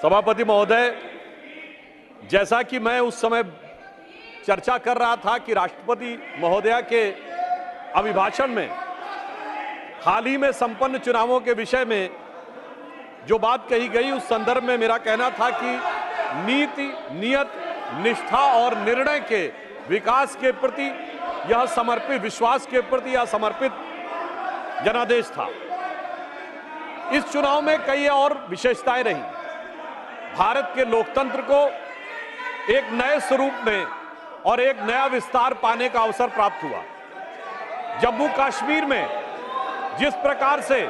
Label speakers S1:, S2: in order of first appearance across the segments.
S1: सभापति महोदय, जैसा कि मैं उस समय चर्चा कर रहा था कि राष्ट्रपति महोदया के अभिभाषण में हाल ही में संपन्न चुनावों के विषय में जो बात कही गई, उस संदर्भ में मेरा कहना था कि नीति, नियत, निष्ठा और निर्णय के विकास के प्रति यह समर्पित, विश्वास के प्रति यह समर्पित जनादेश था। इस चुनाव में कई और विशेषताएं रही। भारत के लोकतंत्र को एक नए स्वरूप में और एक नया विस्तार पाने का अवसर प्राप्त हुआ। जम्मू कश्मीर में जिस प्रकार से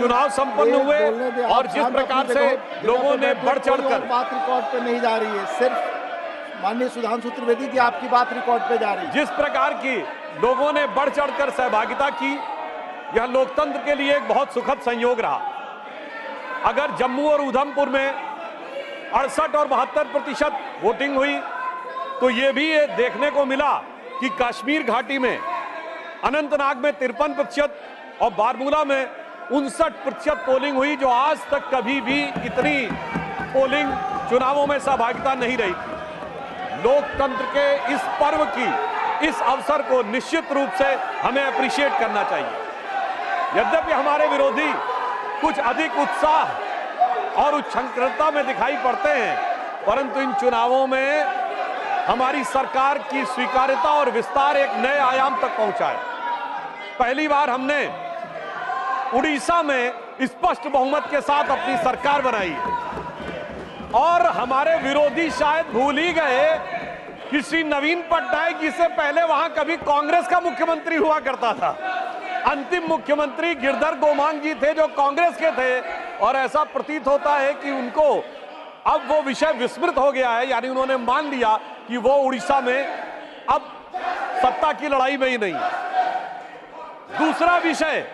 S1: चुनाव संपन्न हुए और जिस प्रकार से लोगों ने बढ़ चढ़कर,
S2: बात रिकॉर्ड पे नहीं जा रही है, सिर्फ माननीय सुधांशु त्रिवेदी जी आपकी बात रिकॉर्ड पे जा रही है।
S1: जिस प्रकार की लोगों ने बढ़ चढ़कर सहभागिता की, यह लोकतंत्र के लिए एक बहुत सुखद संयोग रहा। अगर जम्मू और उधमपुर में 68 और 72% वोटिंग हुई, तो ये भी देखने को मिला कि कश्मीर घाटी में अनंतनाग में 53% और बारामूला में 59% पोलिंग हुई, जो आज तक कभी भी इतनी पोलिंग चुनावों में सहभागिता नहीं रही थी। लोकतंत्र के इस पर्व की, इस अवसर को निश्चित रूप से हमें अप्रिशिएट करना चाहिए। यद्यपि हमारे विरोधी कुछ अधिक उत्साह और उच्छृंखलता में दिखाई पड़ते हैं, परंतु इन चुनावों में हमारी सरकार की स्वीकार्यता और विस्तार एक नए आयाम तक पहुंचा है। पहली बार हमने उड़ीसा में स्पष्ट बहुमत के साथ अपनी सरकार बनाई है और हमारे विरोधी शायद भूल ही गए कि श्री नवीन पटनायक जी से पहले वहां कभी कांग्रेस का मुख्यमंत्री हुआ करता था। अंतिम मुख्यमंत्री गिरधर गोमांग जी थे, जो कांग्रेस के थे, और ऐसा प्रतीत होता है कि उनको अब वो विषय विस्मृत हो गया है, यानी उन्होंने मान लिया कि वो उड़ीसा में अब सत्ता की लड़ाई में ही नहीं है। दूसरा विषय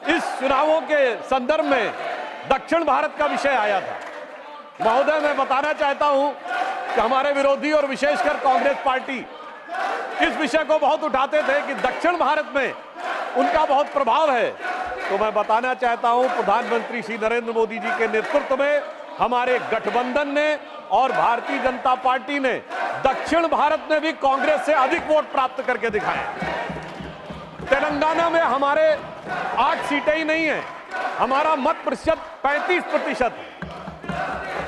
S1: इस चुनावों के संदर्भ में दक्षिण भारत का विषय आया था। महोदय, मैं बताना चाहता हूं कि हमारे विरोधी और विशेषकर कांग्रेस पार्टी इस विषय को बहुत उठाते थे कि दक्षिण भारत में उनका बहुत प्रभाव है। तो मैं बताना चाहता हूं, प्रधानमंत्री श्री नरेंद्र मोदी जी के नेतृत्व में हमारे गठबंधन ने और भारतीय जनता पार्टी ने दक्षिण भारत में भी कांग्रेस से अधिक वोट प्राप्त करके दिखाए। तेलंगाना में हमारे 8 सीटें ही नहीं है, हमारा मत प्रतिशत 35% है।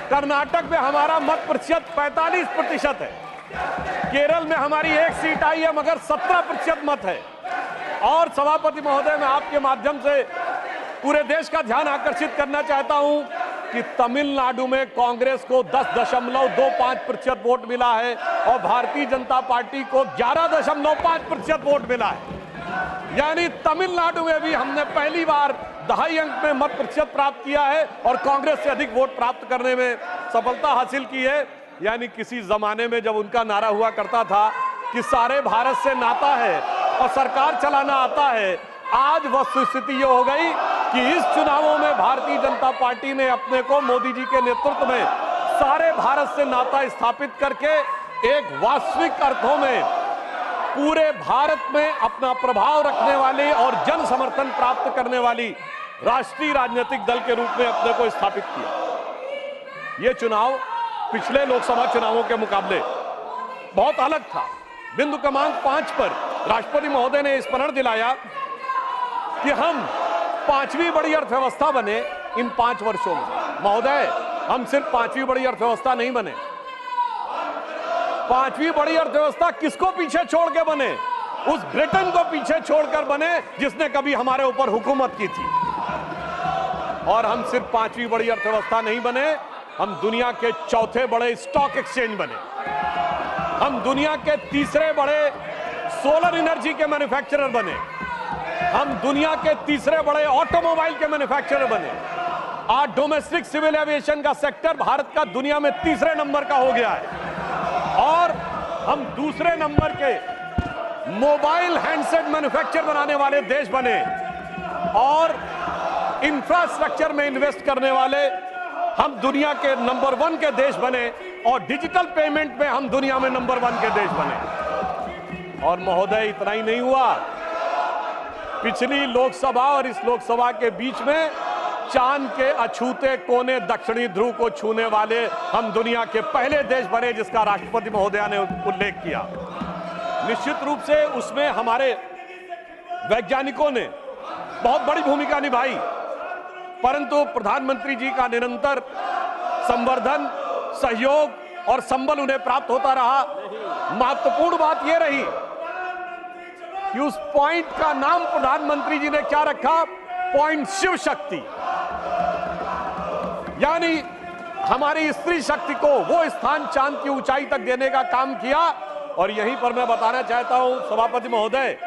S1: कर्नाटक में हमारा मत प्रतिशत 45% है। केरल में हमारी 1 सीट आई है, मगर 17% मत है। और सभापति महोदय, मैं आपके माध्यम से पूरे देश का ध्यान आकर्षित करना चाहता हूं कि तमिलनाडु में कांग्रेस को 10.25% वोट मिला है और भारतीय जनता पार्टी को 11.5% वोट मिला है। यानी तमिलनाडु में भी हमने पहली बार 2.5 अंक में मत प्रतिशत प्राप्त किया है और कांग्रेस से अधिक वोट प्राप्त करने में सफलता हासिल की है। यानी किसी जमाने में जब उनका नारा हुआ करता था कि सारे भारत से नाता है और सरकार चलाना आता है, आज वस्तुस्थिति ये हो गई कि इस चुनावों में भारतीय जनता पार्टी ने अपने को मोदी जी के नेतृत्व में सारे भारत से नाता स्थापित करके एक वास्तविक अर्थों में पूरे भारत में अपना प्रभाव रखने वाली और जन समर्थन प्राप्त करने वाली राष्ट्रीय राजनीतिक दल के रूप में अपने को स्थापित किया। यह चुनाव पिछले लोकसभा चुनावों के मुकाबले बहुत अलग था। बिंदु क्रमांक 5 पर राष्ट्रपति महोदय ने स्मरण दिलाया कि हम 5वीं बड़ी अर्थव्यवस्था बने इन 5 वर्षों में। महोदय, हम सिर्फ 5वीं बड़ी अर्थव्यवस्था नहीं बने। 5वीं बड़ी अर्थव्यवस्था किसको पीछे छोड़ के बने? उस ब्रिटेन को पीछे छोड़कर बने जिसने कभी हमारे ऊपर हुकूमत की थी। और हम सिर्फ 5वीं बड़ी अर्थव्यवस्था नहीं बने, हम दुनिया के 4थे बड़े स्टॉक एक्सचेंज बने। हम दुनिया के 3रे बड़े सोलर एनर्जी के मैन्युफैक्चरर बने। हम दुनिया के 3रे बड़े ऑटोमोबाइल के मैन्युफैक्चरर बने। आज डोमेस्टिक सिविल एविएशन का सेक्टर भारत का दुनिया में 3रे नंबर का हो गया है और हम 2रे नंबर के मोबाइल हैंडसेट मैन्युफैक्चर बनाने वाले देश बने और इंफ्रास्ट्रक्चर में इन्वेस्ट करने वाले हम दुनिया के नंबर 1 के देश बने और डिजिटल पेमेंट में हम दुनिया में नंबर 1 के देश बने। और महोदय, इतना ही नहीं हुआ, पिछली लोकसभा और इस लोकसभा के बीच में चांद के अछूते कोने दक्षिणी ध्रुव को छूने वाले हम दुनिया के पहले देश बने, जिसका राष्ट्रपति महोदया ने उल्लेख किया। निश्चित रूप से उसमें हमारे वैज्ञानिकों ने बहुत बड़ी भूमिका निभाई, परंतु प्रधानमंत्री जी का निरंतर संवर्धन, सहयोग और संबल उन्हें प्राप्त होता रहा। महत्वपूर्ण बात यह रही कि उस पॉइंट का नाम प्रधानमंत्री जी ने क्या रखा? पॉइंट शिव शक्ति, यानी हमारी स्त्री शक्ति को वो स्थान चांद की ऊंचाई तक देने का काम किया। और यहीं पर मैं बताना चाहता हूं सभापति महोदय,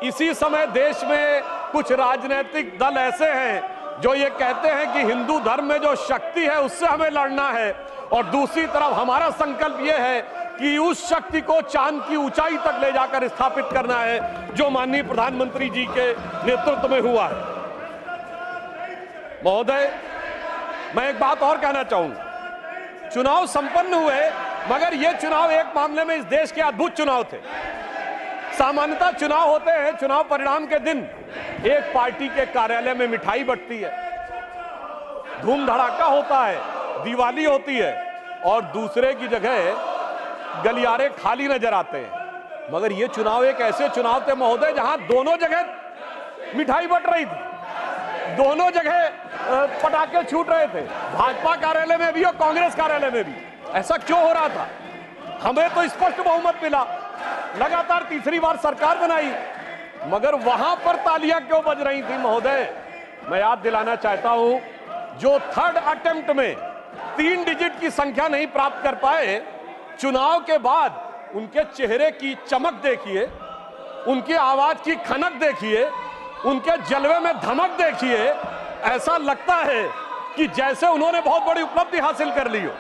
S1: इसी समय देश में कुछ राजनीतिक दल ऐसे हैं जो ये कहते हैं कि हिंदू धर्म में जो शक्ति है उससे हमें लड़ना है, और दूसरी तरफ हमारा संकल्प यह है कि उस शक्ति को चांद की ऊंचाई तक ले जाकर स्थापित करना है, जो माननीय प्रधानमंत्री जी के नेतृत्व में हुआ है। महोदय, मैं एक बात और कहना चाहूंगा। चुनाव संपन्न हुए, मगर ये चुनाव एक मामले में इस देश के अद्भुत चुनाव थे। सामान्यतः चुनाव होते हैं, चुनाव परिणाम के दिन एक पार्टी के कार्यालय में मिठाई बंटती है, धूम धड़ाका होता है, दिवाली होती है, और दूसरे की जगह गलियारे खाली नजर आते हैं। मगर ये चुनाव एक ऐसे चुनाव थे महोदय जहां दोनों जगह मिठाई बंट रही थी, दोनों जगह पटाखे छूट रहे थे, भाजपा कार्यालय में भी और कांग्रेस कार्यालय में भी। ऐसा क्यों हो रहा था? हमें तो स्पष्ट बहुमत मिला, लगातार तीसरी बार सरकार बनाई, मगर वहां पर तालियां क्यों बज रही थी महोदय? मैं याद दिलाना चाहता हूं, जो थर्ड अटेम्प्ट में 3 डिजिट की संख्या नहीं प्राप्त कर पाए, चुनाव के बाद उनके चेहरे की चमक देखिए, उनकी आवाज की खनक देखिए, उनके जलवे में धमक देखिए। ऐसा लगता है कि जैसे उन्होंने बहुत बड़ी उपलब्धि हासिल कर ली हो।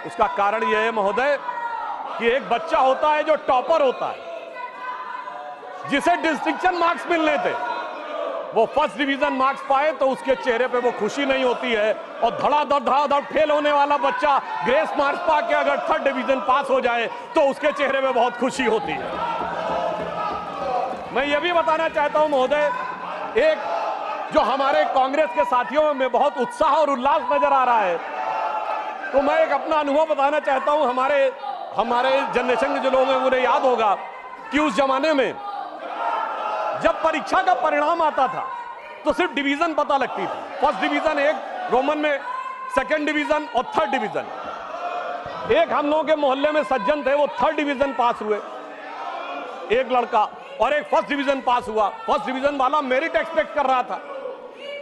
S1: उसका कारण यह है महोदय कि एक बच्चा होता है जो टॉपर होता है, जिसे डिस्टिंक्शन मार्क्स मिलने थे, वो फर्स्ट डिवीजन मार्क्स पाए तो उसके चेहरे पे वो खुशी नहीं होती है, और धड़ाधड़ फेल होने वाला बच्चा ग्रेस मार्क्स पा के अगर थर्ड डिवीजन पास हो जाए तो उसके चेहरे पे बहुत खुशी होती है। मैं ये भी बताना चाहता हूं महोदय, एक जो हमारे कांग्रेस के साथियों में बहुत उत्साह और उल्लास नजर आ रहा है, तो मैं एक अपना अनुभव बताना चाहता हूं। हमारे जनरेशन के जो लोग हैं उन्हें याद होगा कि उस जमाने में जब परीक्षा का परिणाम आता था तो सिर्फ डिवीजन पता लगती थी। फर्स्ट डिवीजन एक रोमन में, सेकंड डिवीजन और थर्ड डिवीजन। एक हम लोगों के मोहल्ले में सज्जन थे, वो थर्ड डिवीजन पास हुए, एक लड़का, और एक फर्स्ट डिवीजन पास हुआ। फर्स्ट डिवीजन वाला मेरिट एक्सपेक्ट कर रहा था,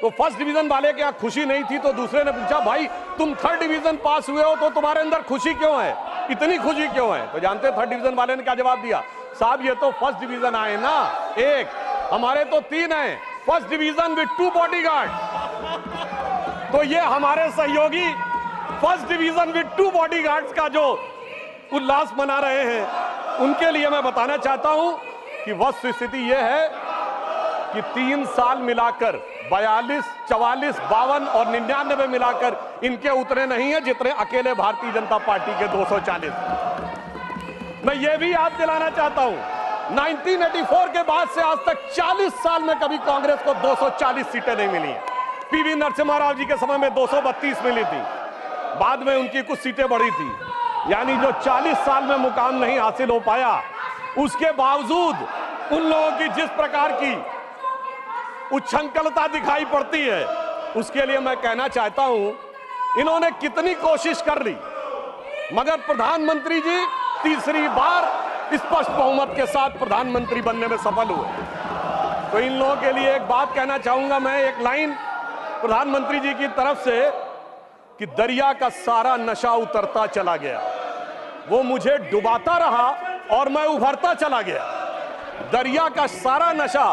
S1: तो फर्स्ट डिवीजन वाले के यहाँ खुशी नहीं थी, तो दूसरे ने पूछा, भाई तुम थर्ड डिवीजन पास हुए हो तो तुम्हारे अंदर खुशी क्यों है, इतनी खुशी क्यों है? तो जानते थर्ड डिवीजन वाले ने क्या जवाब दिया? साहब ये तो फर्स्ट डिवीजन आए ना, एक, हमारे तो 3 हैं, फर्स्ट डिवीजन विद 2 बॉडीगार्ड। तो ये हमारे सहयोगी फर्स्ट डिवीजन विद 2 बॉडीगार्ड्स का जो उल्लास मना रहे हैं, उनके लिए मैं बताना चाहता हूं कि वस्तु स्थिति यह है कि 3 साल मिलाकर 42, 44, 52 और 99 मिलाकर इनके उतने नहीं है जितने अकेले भारतीय जनता पार्टी के 240। मैं ये भी याद दिलाना चाहता हूं, 1984 के बाद से आज तक 40 साल में कभी कांग्रेस को 240 सीटें नहीं मिली हैं। पीवी नरसिम्हा राव जी के समय में 232 मिली थी, बाद में उनकी कुछ सीटें बढ़ी थी, यानी जो 40 साल में मुकाम नहीं हासिल हो पाया, उसके बावजूद उन लोगों की जिस प्रकार की उच्छृंखलता दिखाई पड़ती है, उसके लिए मैं कहना चाहता हूं, इन्होंने कितनी कोशिश कर ली, मगर प्रधानमंत्री जी तीसरी बार स्पष्ट बहुमत के साथ प्रधानमंत्री बनने में सफल हुए। तो इन लोगों के लिए एक बात कहना चाहूंगा मैं, एक लाइन प्रधानमंत्री जी की तरफ से, कि दरिया का सारा नशा उतरता चला गया, वो मुझे डुबाता रहा और मैं उभरता चला गया। दरिया का सारा नशा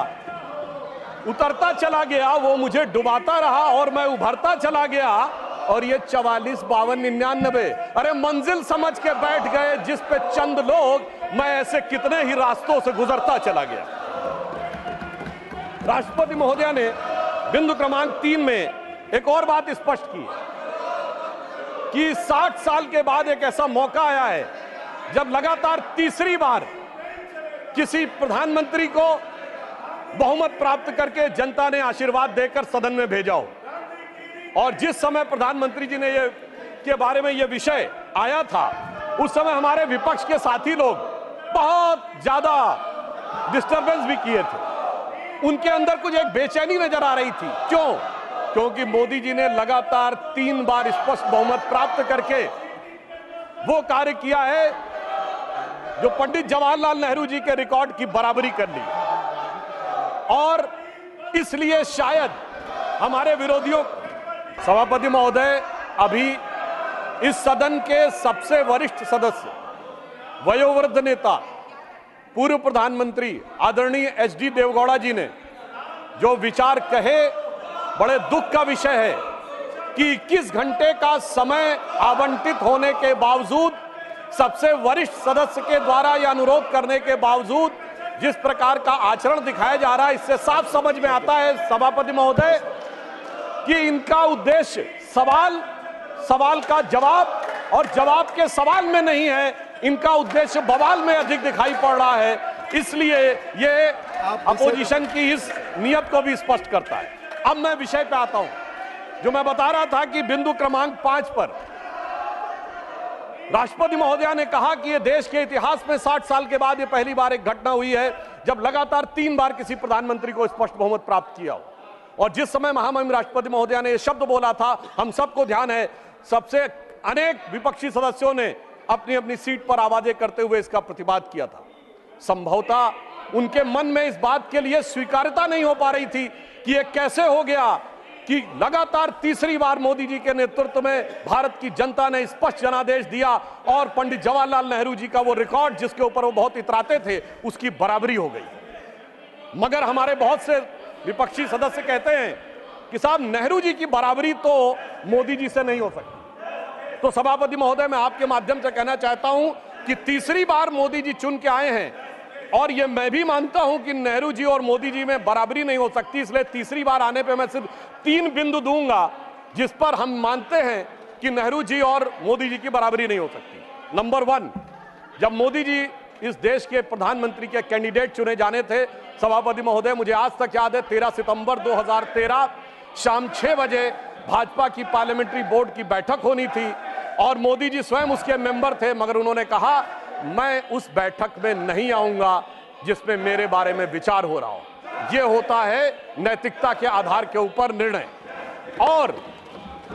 S1: उतरता चला गया, वो मुझे डुबाता रहा और मैं उभरता चला गया। और ये 44, 52, 99, अरे मंजिल समझ के बैठ गए जिस पे चंद लोग, मैं ऐसे कितने ही रास्तों से गुजरता चला गया। राष्ट्रपति महोदया ने बिंदु क्रमांक 3 में एक और बात स्पष्ट की कि 60 साल के बाद एक ऐसा मौका आया है जब लगातार तीसरी बार किसी प्रधानमंत्री को बहुमत प्राप्त करके जनता ने आशीर्वाद देकर सदन में भेजा हो। और जिस समय प्रधानमंत्री जी ने ये के बारे में ये विषय आया था, उस समय हमारे विपक्ष के साथी लोग बहुत ज्यादा डिस्टरबेंस भी किए थे। उनके अंदर कुछ एक बेचैनी नजर आ रही थी। क्यों? क्योंकि मोदी जी ने लगातार 3 बार स्पष्ट बहुमत प्राप्त करके वो कार्य किया है जो पंडित जवाहरलाल नेहरू जी के रिकॉर्ड की बराबरी कर ली। और इसलिए शायद हमारे विरोधियों, सभापति महोदय, अभी इस सदन के सबसे वरिष्ठ सदस्य, वयोवृद्ध नेता, पूर्व प्रधानमंत्री आदरणीय एचडी देवगौड़ा जी ने जो विचार कहे, बड़े दुख का विषय है कि 21 घंटे का समय आवंटित होने के बावजूद, सबसे वरिष्ठ सदस्य के द्वारा यह अनुरोध करने के बावजूद जिस प्रकार का आचरण दिखाया जा रहा है, इससे साफ समझ में आता है सभापति महोदय कि इनका उद्देश्य सवाल का जवाब और जवाब के सवाल में नहीं है, इनका उद्देश्य बवाल में अधिक दिखाई पड़ रहा है। इसलिए ये अपोजिशन की इस नियत को भी स्पष्ट करता है। अब मैं विषय पे आता हूं, जो मैं बता रहा था कि बिंदु क्रमांक 5 पर राष्ट्रपति महोदया ने कहा कि यह देश के इतिहास में 60 साल के बाद यह पहली बार एक घटना हुई है जब लगातार 3 बार किसी प्रधानमंत्री को स्पष्ट बहुमत प्राप्त किया हो। और जिस समय महामहिम राष्ट्रपति महोदया ने यह शब्द बोला था, हम सबको ध्यान है, सबसे अनेक विपक्षी सदस्यों ने अपनी अपनी सीट पर आवाजें करते हुए इसका प्रतिवाद किया था। संभवतः उनके मन में इस बात के लिए स्वीकार्यता नहीं हो पा रही थी कि यह कैसे हो गया कि लगातार तीसरी बार मोदी जी के नेतृत्व में भारत की जनता ने स्पष्ट जनादेश दिया और पंडित जवाहरलाल नेहरू जी का वो रिकॉर्ड जिसके ऊपर वो बहुत इतराते थे, उसकी बराबरी हो गई। मगर हमारे बहुत से विपक्षी सदस्य कहते हैं कि साहब, नेहरू जी की बराबरी तो मोदी जी से नहीं हो सकती। तो सभापति महोदय, मैं आपके माध्यम से कहना चाहता हूं कि तीसरी बार मोदी जी चुन के आए हैं और ये मैं भी मानता हूं कि नेहरू जी और मोदी जी में बराबरी नहीं हो सकती। इसलिए तीसरी बार आने पे मैं सिर्फ 3 बिंदु दूंगा जिस पर हम मानते हैं कि नेहरू जी और मोदी जी की बराबरी नहीं हो सकती। नंबर 1, जब मोदी जी इस देश के प्रधानमंत्री के कैंडिडेट चुने जाने थे, सभापति महोदय, मुझे आज तक याद है 13 सितंबर 2013 शाम 6 बजे भाजपा की पार्लियामेंट्री बोर्ड की बैठक होनी थी और मोदी जी स्वयं उसके मेंबर थे, मगर उन्होंने कहा मैं उस बैठक में नहीं आऊंगा जिसमें मेरे बारे में विचार हो रहा हो। यह होता है नैतिकता के आधार के ऊपर निर्णय। और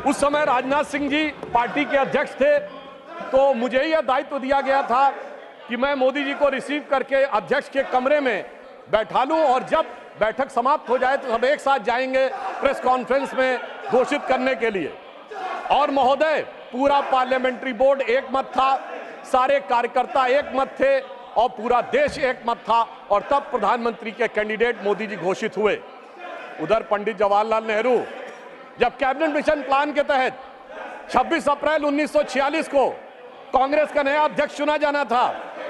S1: उस समय राजनाथ सिंह जी पार्टी के अध्यक्ष थे, तो मुझे यह दायित्व दिया गया था कि मैं मोदी जी को रिसीव करके अध्यक्ष के कमरे में बैठा लूं और जब बैठक समाप्त हो जाए तो सब एक साथ जाएंगे प्रेस कॉन्फ्रेंस में घोषित करने के लिए। और महोदय, पूरा पार्लियामेंट्री बोर्ड एक मत था, सारे कार्यकर्ता एक मत थे और पूरा देश एक मत था और तब प्रधानमंत्री के कैंडिडेट मोदी जी घोषित हुए। उधर पंडित जवाहरलाल नेहरू जब कैबिनेट मिशन प्लान के तहत 26 अप्रैल 1946 को कांग्रेस का नया अध्यक्ष चुना जाना था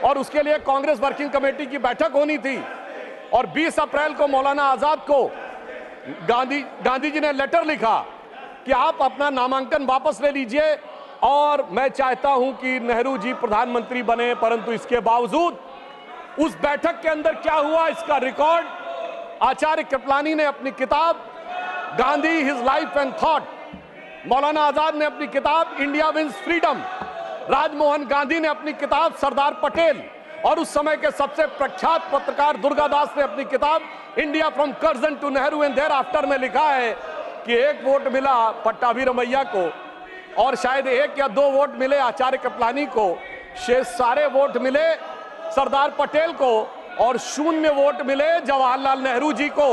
S1: और उसके लिए कांग्रेस वर्किंग कमेटी की बैठक होनी थी और 20 अप्रैल को मौलाना आजाद को गांधी जी ने लेटर लिखा कि आप अपना नामांकन वापस ले लीजिए और मैं चाहता हूं कि नेहरू जी प्रधानमंत्री बने। परंतु इसके बावजूद उस बैठक के अंदर क्या हुआ, इसका रिकॉर्ड आचार्य कृपलानी ने अपनी किताब Gandhi his life and thought, Maulana Azad ने अपनी किताब India wins freedom, Rajmohan Gandhi ने अपनी किताब सरदार पटेल और उस समय के सबसे प्रख्यात पत्रकार दुर्गादास ने अपनी किताब India from Curzon to Nehru and thereafter में लिखा है कि 1 वोट मिला पट्टाभी रमैया को और शायद 1 या 2 वोट मिले आचार्य कृपलानी को, शेष सारे वोट मिले सरदार पटेल को और 0 वोट मिले जवाहरलाल नेहरू जी को।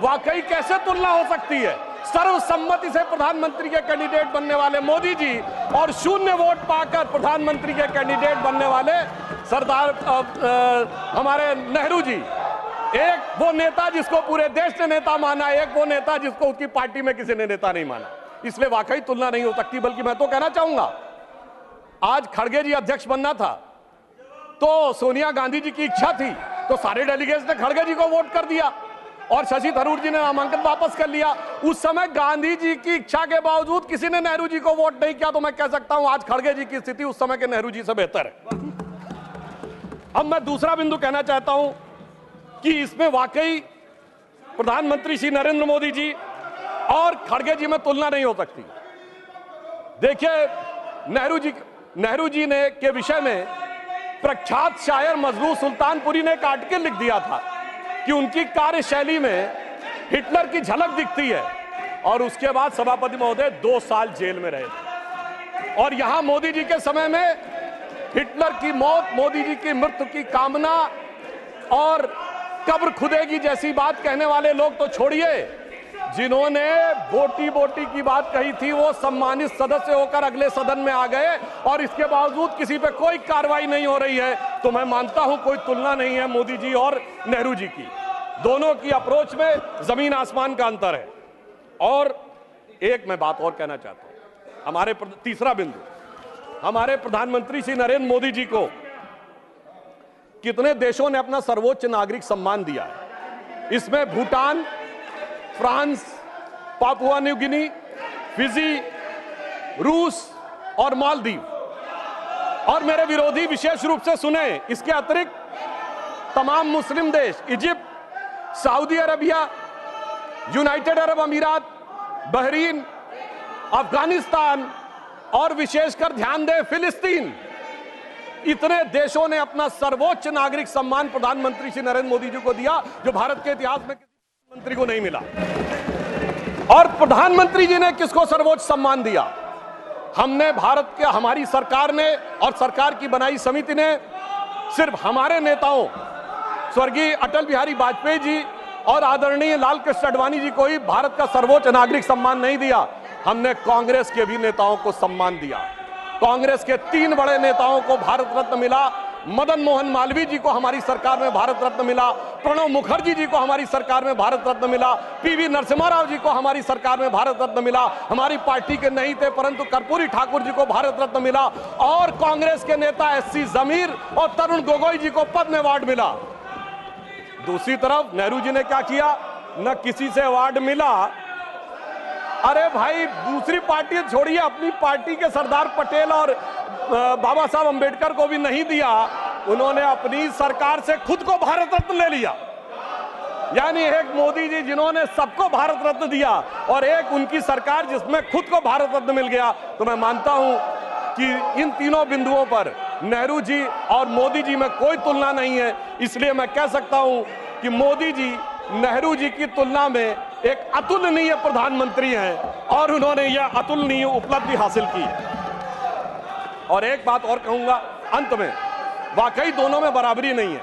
S1: वाकई कैसे तुलना हो सकती है? सर्वसम्मति से प्रधानमंत्री के कैंडिडेट बनने वाले मोदी जी और 0 वोट पाकर प्रधानमंत्री के कैंडिडेट बनने वाले सरदार हमारे नेहरू जी। एक वो नेता जिसको पूरे देश ने नेता माना, एक वो नेता जिसको उसकी पार्टी में किसी ने नेता नहीं माना। इसलिए वाकई तुलना नहीं हो सकती। बल्कि मैं तो कहना चाहूंगा, आज खड़गे जी अध्यक्ष बनना था तो सोनिया गांधी जी की इच्छा थी तो सारे डेलीगेट्स ने खड़गे जी को वोट कर दिया और शशि थरूर जी ने नामांकन वापस कर लिया। उस समय गांधी जी की इच्छा के बावजूद किसी ने नेहरू जी को वोट नहीं किया। तो मैं कह सकता हूं आज खड़गे जी की स्थिति उस समय के नेहरू जी से बेहतर है। अब मैं दूसरा बिंदु कहना चाहता हूं कि इसमें वाकई प्रधानमंत्री श्री नरेंद्र मोदी जी और खड़गे जी में तुलना नहीं हो सकती। देखिए, नेहरू जी ने के विषय में प्रख्यात शायर मजरू सुल्तानपुरी ने एक आर्टिकल लिख दिया था कि उनकी कार्यशैली में हिटलर की झलक दिखती है, और उसके बाद सभापति महोदय 2 साल जेल में रहे थे। और यहां मोदी जी के समय में हिटलर की मौत, मोदी जी की मृत्यु की कामना और कब्र खुदेगी जैसी बात कहने वाले लोग तो छोड़िए, जिन्होंने बोटी बोटी की बात कही थी वो सम्मानित सदस्य होकर अगले सदन में आ गए, और इसके बावजूद किसी पे कोई कार्रवाई नहीं हो रही है। तो मैं मानता हूं कोई तुलना नहीं है मोदी जी और नेहरू जी की। दोनों की अप्रोच में जमीन आसमान का अंतर है। और एक मैं बात और कहना चाहता हूं, हमारे तीसरा बिंदु, हमारे प्रधानमंत्री श्री नरेंद्र मोदी जी को कितने देशों ने अपना सर्वोच्च नागरिक सम्मान दिया है। इसमें Bhutan, France, Papua New Guinea, Fiji, रूस और मालदीव। और मेरे विरोधी विशेष रूप से सुने, इसके अतिरिक्त तमाम मुस्लिम देश, Egypt, Saudi Arabia, United Arab अमीरात, बहरीन, अफगानिस्तान और विशेषकर ध्यान दें फिलिस्तीन, इतने देशों ने अपना सर्वोच्च नागरिक सम्मान प्रधानमंत्री श्री नरेंद्र मोदी जी को दिया, जो भारत के इतिहास में किसी मंत्री को नहीं मिला। और प्रधानमंत्री जी ने किसको सर्वोच्च सम्मान दिया? हमने भारत के, हमारी सरकार ने और सरकार की बनाई समिति ने सिर्फ हमारे नेताओं स्वर्गीय अटल बिहारी वाजपेयी जी और आदरणीय लाल कृष्ण आडवाणी जी को ही भारत का सर्वोच्च नागरिक सम्मान नहीं दिया, हमने कांग्रेस के भी नेताओं को सम्मान दिया। कांग्रेस के 3 बड़े नेताओं को भारत रत्न मिला। मदन मोहन मालवीय जी को हमारी सरकार में भारत रत्न मिला, प्रणब मुखर्जी जी को हमारी सरकार में भारत रत्न मिला, पीवी नरसिम्हा राव जी को हमारी सरकार में भारत रत्न मिला, हमारी पार्टी के नहीं थे परंतु कर्पूरी ठाकुर जी को भारत रत्न मिला, और कांग्रेस के नेता एससी जमीर और तरुण गोगोई जी को पद्म अवार्ड मिला। दूसरी तरफ नेहरू जी ने क्या किया? न किसी से अवार्ड मिला। अरे भाई, दूसरी पार्टी छोड़िए, अपनी पार्टी के सरदार पटेल और बाबा साहब अंबेडकर को भी नहीं दिया, उन्होंने अपनी सरकार से खुद को भारत रत्न ले लिया। यानी एक मोदी जी जिन्होंने सबको भारत रत्न दिया, और एक उनकी सरकार जिसमें खुद को भारत रत्न मिल गया। तो मैं मानता हूं कि इन तीनों बिंदुओं पर नेहरू जी और मोदी जी में कोई तुलना नहीं है। इसलिए मैं कह सकता हूं कि मोदी जी नेहरू जी की तुलना में एक अतुलनीय प्रधानमंत्री हैं, और उन्होंने यह अतुलनीय उपलब्धि हासिल की। और एक बात और कहूंगा अंत में, वाकई दोनों में बराबरी नहीं है।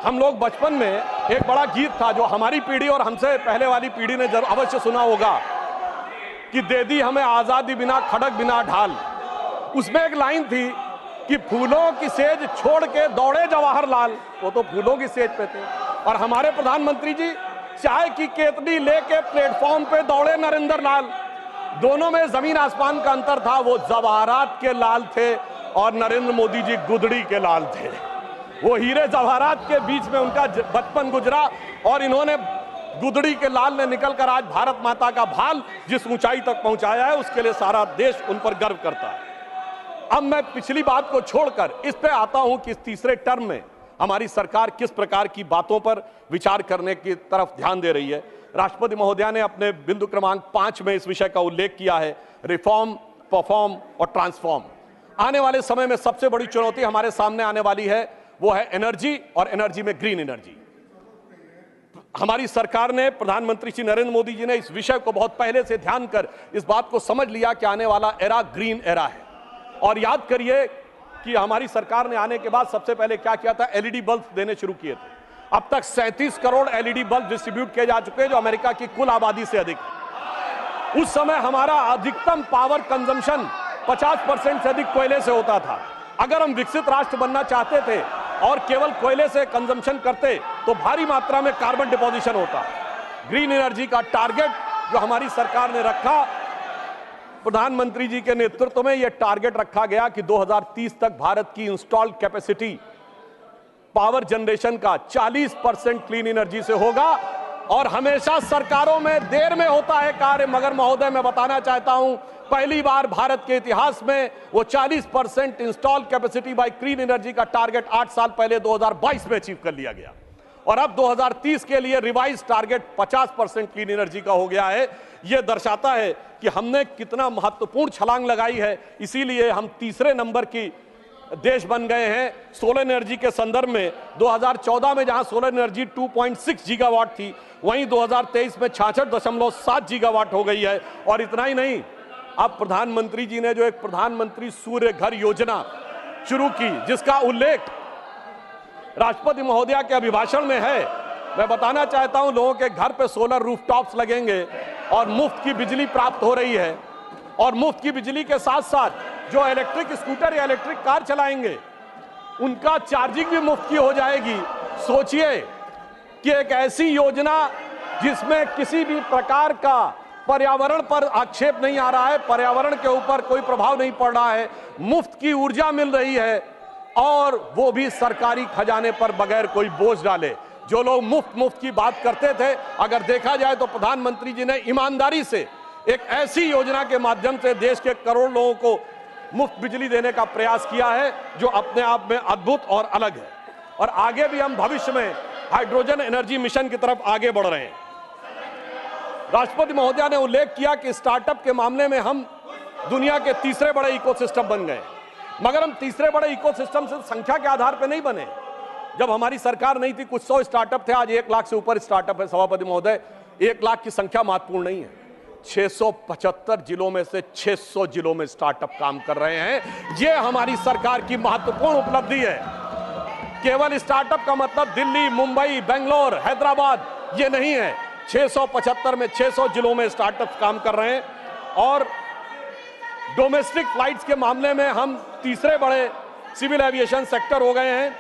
S1: हम लोग बचपन में एक बड़ा गीत था जो हमारी पीढ़ी और हमसे पहले वाली पीढ़ी ने जरूर अवश्य सुना होगा, कि दे दी हमें आजादी बिना खड़क बिना ढाल। उसमें एक लाइन थी कि फूलों की सेज छोड़ के दौड़े जवाहरलाल, वो तो फूलों की सेज पे थे, और हमारे प्रधानमंत्री जी चाय की केतली लेके प्लेटफॉर्म पे दौड़े नरेंद्र लाल। दोनों में जमीन आसमान का अंतर था। वो जवाहरात के लाल थे और नरेंद्र मोदी जी गुदड़ी के लाल थे। वो हीरे जवाहरात के बीच में उनका बचपन गुजरा, और इन्होंने गुदड़ी के लाल ने निकलकर आज भारत माता का भाल जिस ऊंचाई तक पहुंचाया है, उसके लिए सारा देश उन पर गर्व करता है। अब मैं पिछली बात को छोड़कर इस पे आता हूं कि इस तीसरे टर्म में हमारी सरकार किस प्रकार की बातों पर विचार करने की तरफ ध्यान दे रही है। राष्ट्रपति महोदया ने अपने बिंदु क्रमांक 5 में इस विषय का उल्लेख किया है, रिफॉर्म, परफॉर्म और ट्रांसफॉर्म। आने वाले समय में सबसे बड़ी चुनौती हमारे सामने आने वाली है, वो है एनर्जी, और एनर्जी में ग्रीन एनर्जी। हमारी सरकार ने, प्रधानमंत्री श्री नरेंद्र मोदी जी ने इस विषय को बहुत पहले से ध्यान कर इस बात को समझ लिया कि आने वाला एरा ग्रीन एरा है। और याद करिए कि हमारी सरकार ने आने के बाद सबसे पहले क्या किया था? एलईडी बल्ब देने शुरू किए थे। अब तक 37 करोड़ एलईडी बल्ब डिस्ट्रीब्यूट किए जा चुके हैं, जो अमेरिका की कुल आबादी से अधिक है। उस समय हमारा अधिकतम पावर कंजम्पशन 50% से अधिक कोयले से होता था। अगर हम विकसित राष्ट्र बनना चाहते थे और केवल कोयले से कंजम्पशन करते तो भारी मात्रा में कार्बन डिपोजिशन होता। ग्रीन एनर्जी का टारगेट जो हमारी सरकार ने रखा, प्रधानमंत्री जी के नेतृत्व में यह टारगेट रखा गया कि 2030 तक भारत की इंस्टॉल्ड कैपेसिटी पावर जनरेशन का 40% क्लीन एनर्जी से होगा। और हमेशा सरकारों में देर में होता है कार्य, मगर महोदय मैं बताना चाहता हूं, पहली बार भारत के इतिहास में वो 40% install capacity by clean energy का टारगेट 8 साल पहले 2022 में अचीव कर लिया गया। और अब 2030 के लिए रिवाइज टारगेट 50% क्लीन एनर्जी का हो गया है। यह दर्शाता है कि हमने कितना महत्वपूर्ण छलांग लगाई है। इसीलिए हम तीसरे नंबर की देश बन गए हैं सोलर एनर्जी के संदर्भ में। 2014 में जहां सोलर एनर्जी 2.6 गीगावाट थी, वहीं 2023 में 66.7 गीगावाट हो गई है। और इतना ही नहीं, अब प्रधानमंत्री जी ने जो एक प्रधानमंत्री सूर्य घर योजना शुरू की, जिसका उल्लेख राष्ट्रपति महोदया के अभिभाषण में है, मैं बताना चाहता हूं, लोगों के घर पे सोलर रूफटॉप्स लगेंगे और मुफ्त की बिजली प्राप्त हो रही है। और मुफ्त की बिजली के साथ साथ जो इलेक्ट्रिक स्कूटर या इलेक्ट्रिक कार चलाएंगे, उनका चार्जिंग भी मुफ्त की हो जाएगी। सोचिए कि एक ऐसी योजना जिसमें किसी भी प्रकार का पर्यावरण पर आक्षेप नहीं आ रहा है, पर्यावरण के ऊपर कोई प्रभाव नहीं पड़ रहा है, मुफ्त की ऊर्जा मिल रही है, और वो भी सरकारी खजाने पर बगैर कोई बोझ डाले। जो लोग मुफ्त की बात करते थे, अगर देखा जाए तो प्रधानमंत्री जी ने ईमानदारी से एक ऐसी योजना के माध्यम से देश के करोड़ लोगों को मुफ्त बिजली देने का प्रयास किया है, जो अपने आप में अद्भुत और अलग है। और आगे भी हम भविष्य में हाइड्रोजन एनर्जी मिशन की तरफ आगे बढ़ रहे हैं। राष्ट्रपति महोदया ने उल्लेख किया कि स्टार्टअप के मामले में हम दुनिया के तीसरे बड़े इकोसिस्टम बन गए, मगर हम तीसरे बड़े इकोसिस्टम से संख्या के आधार पर नहीं बने। जब हमारी सरकार नहीं थी, कुछ 100 स्टार्टअप थे, आज 1 लाख से ऊपर स्टार्टअप है। सभापति महोदय, 1 लाख की संख्या महत्वपूर्ण नहीं है। 675 जिलों में से 600 जिलों में स्टार्टअप काम कर रहे हैं। यह हमारी सरकार की महत्वपूर्ण उपलब्धि है। केवल स्टार्टअप का मतलब दिल्ली, मुंबई, बेंगलोर, हैदराबाद ये नहीं है। 675 में 600 जिलों में स्टार्टअप काम कर रहे हैं। और डोमेस्टिक फ्लाइट्स के मामले में हम तीसरे बड़े सिविल एविएशन सेक्टर हो गए हैं।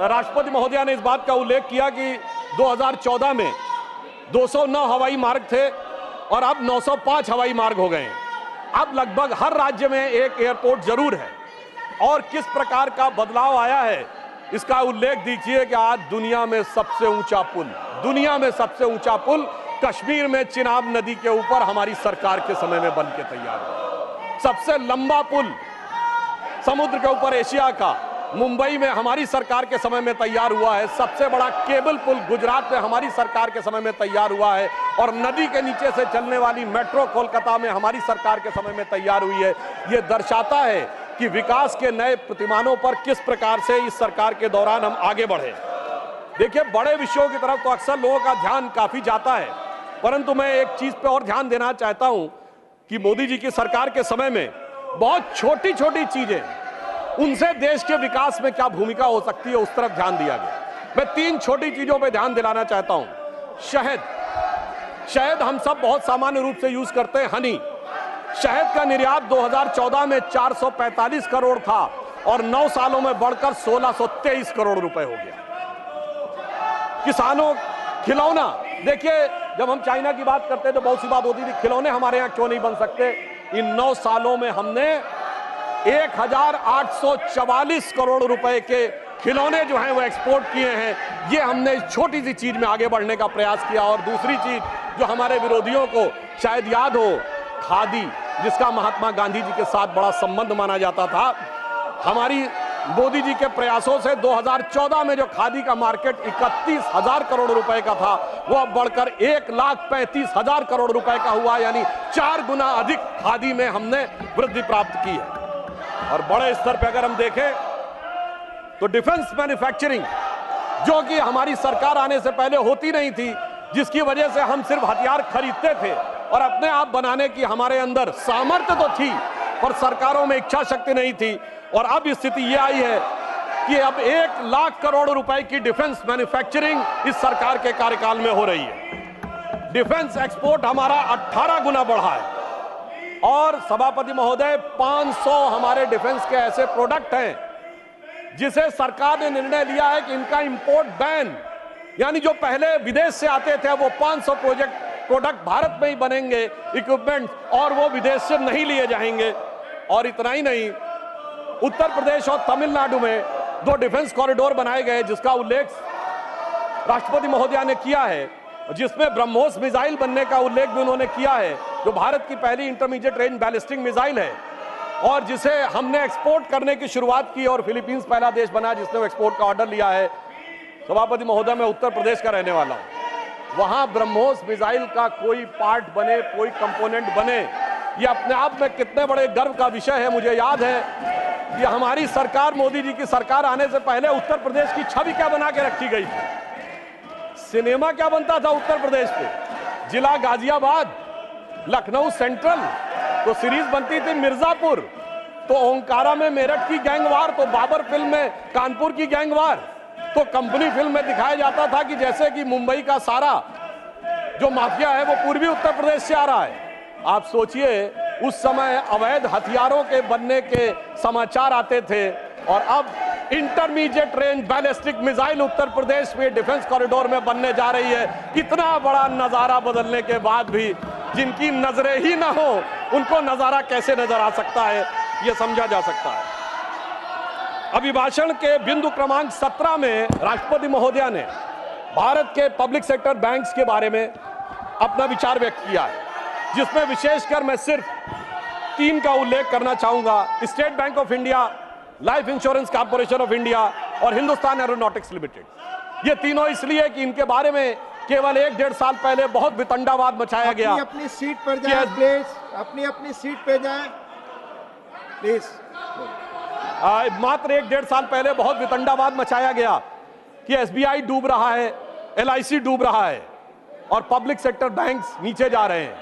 S1: राष्ट्रपति महोदया ने इस बात का उल्लेख किया कि 2014 में 209 हवाई मार्ग थे और अब 905 हवाई मार्ग हो गए हैं। अब लगभग हर राज्य में एक एयरपोर्ट जरूर है। और किस प्रकार का बदलाव आया है, इसका उल्लेख दीजिए कि आज दुनिया में सबसे ऊंचा पुल कश्मीर में चिनाब नदी के ऊपर हमारी सरकार के समय में बन के तैयार हुआ। सबसे लंबा पुल समुद्र के ऊपर एशिया का मुंबई में हमारी सरकार के समय में तैयार हुआ है। सबसे बड़ा केबल पुल गुजरात में हमारी सरकार के समय में तैयार हुआ है। और नदी के नीचे से चलने वाली मेट्रो कोलकाता में हमारी सरकार के समय में तैयार हुई है। यह दर्शाता है कि विकास के नए प्रतिमानों पर किस प्रकार से इस सरकार के दौरान हम आगे बढ़े। देखिए, बड़े विषयों की तरफ तो अक्सर लोगों का ध्यान काफी जाता है, परंतु मैं एक चीज पे और ध्यान देना चाहता हूं कि मोदी जी की सरकार के समय में बहुत छोटी छोटी चीजें, उनसे देश के विकास में क्या भूमिका हो सकती है, उस तरफ ध्यान दिया गया। मैं 3 छोटी चीजों पे ध्यान दिलाना चाहता हूं। शहद हम सब बहुत सामान्य रूप से यूज करते हैं। हनी, शहद का निर्यात 2014 में 445 करोड़ था और 9 सालों में बढ़कर 1623 करोड़ रुपए हो गया। किसानों, खिलौना, देखिए जब हम चाइना की बात करते हैं तो बहुत सी बात होती थी, खिलौने हमारे यहाँ क्यों नहीं बन सकते। इन 9 सालों में हमने 1844 करोड़ रुपए के खिलौने जो हैं वो एक्सपोर्ट किए हैं। ये हमने इस छोटी सी चीज में आगे बढ़ने का प्रयास किया। और दूसरी चीज जो हमारे विरोधियों को शायद याद हो, खादी, जिसका महात्मा गांधी जी के साथ बड़ा संबंध माना जाता था, हमारी मोदी जी के प्रयासों से 2014 में जो खादी का मार्केट 31,000 करोड़ रुपए का था, वो अब बढ़कर 1,35,000 करोड़ रुपए का हुआ। यानी 4 गुना अधिक खादी में हमने वृद्धि प्राप्त की है। और बड़े स्तर पर अगर हम देखें तो डिफेंस मैन्युफैक्चरिंग, जो कि हमारी सरकार आने से पहले होती नहीं थी, जिसकी वजह से हम सिर्फ हथियार खरीदते थे और अपने आप बनाने की हमारे अंदर सामर्थ्य तो थी, पर सरकारों में इच्छा शक्ति नहीं थी। और अब स्थिति यह आई है कि अब 1 लाख करोड़ रुपए की डिफेंस मैन्युफैक्चरिंग इस सरकार के कार्यकाल में हो रही है। डिफेंस एक्सपोर्ट हमारा 18 गुना बढ़ा है। और सभापति महोदय, 500 हमारे डिफेंस के ऐसे प्रोडक्ट हैं जिसे सरकार ने निर्णय लिया है कि इनका इंपोर्ट बैन, यानी जो पहले विदेश से आते थे वो 500 प्रोडक्ट भारत में ही बनेंगे, इक्विपमेंट, और वो विदेश से नहीं लिए जाएंगे। और इतना ही नहीं, उत्तर प्रदेश और तमिलनाडु में 2 डिफेंस कॉरिडोर बनाए गए, जिसका उल्लेख राष्ट्रपति महोदया ने किया है, जिसमें ब्रह्मोस मिसाइल बनने का उल्लेख भी उन्होंने किया है, जो भारत की पहली इंटरमीडिएट रेंज बैलिस्टिक मिसाइल है और जिसे हमने एक्सपोर्ट करने की शुरुआत की। और फिलीपींस पहला देश बना जिसने एक्सपोर्ट का ऑर्डर लिया है। सभापति महोदय, मैं उत्तर प्रदेश का रहने वाला हूं। वहां ब्रह्मोस मिसाइल का कोई पार्ट बने, कोई कंपोनेंट बने, ये अपने आप में कितने बड़े गर्व का विषय है। मुझे याद है कि हमारी सरकार, मोदी जी की सरकार आने से पहले उत्तर प्रदेश की छवि क्या बना के रखी गई थी। सिनेमा क्या बनता था उत्तर प्रदेश पे, जिला गाजियाबाद, लखनऊ सेंट्रल, तो सीरीज बनती थी मिर्जापुर, तो ओंकारा में मेरठ की गैंगवार, तो बाबर फिल्म में कानपुर की गैंगवार, तो कंपनी फिल्म में दिखाया जाता था कि जैसे कि मुंबई का सारा जो माफिया है वो पूर्वी उत्तर प्रदेश से आ रहा है। आप सोचिए, उस समय अवैध हथियारों के बनने के समाचार आते थे, और अब intermediate range ballistic missile Uttar Pradesh में डिफेंस कॉरिडोर में बनने जा रही है। इतना बड़ा नजारा बदलने के बाद भी जिनकी नजरें ही ना हो, उनको नजारा कैसे नजर आ सकता है, यह समझा जा सकता है। अभिभाषण के बिंदु क्रमांक 17 में राष्ट्रपति महोदय ने भारत के पब्लिक सेक्टर बैंक्स के बारे में अपना विचार व्यक्त किया है, जिसमें विशेषकर मैं सिर्फ 3 का उल्लेख करना चाहूंगा। State bank of India, life insurance corporation of India और हिंदुस्तान एरोनॉटिक्स लिमिटेड। ये तीनों इसलिए कि इनके बारे में केवल 1-1.5 साल पहले बहुत वितंडावाद मचाया गया।
S2: अपनी सीट पर जाए प्लीज, अपनी सीट पर जाए प्लीज।
S1: मात्र 1-1.5 साल पहले बहुत वितंडावाद मचाया गया कि एसबीआई डूब रहा है, एलआईसी डूब रहा है और पब्लिक सेक्टर बैंक्स नीचे जा रहे हैं।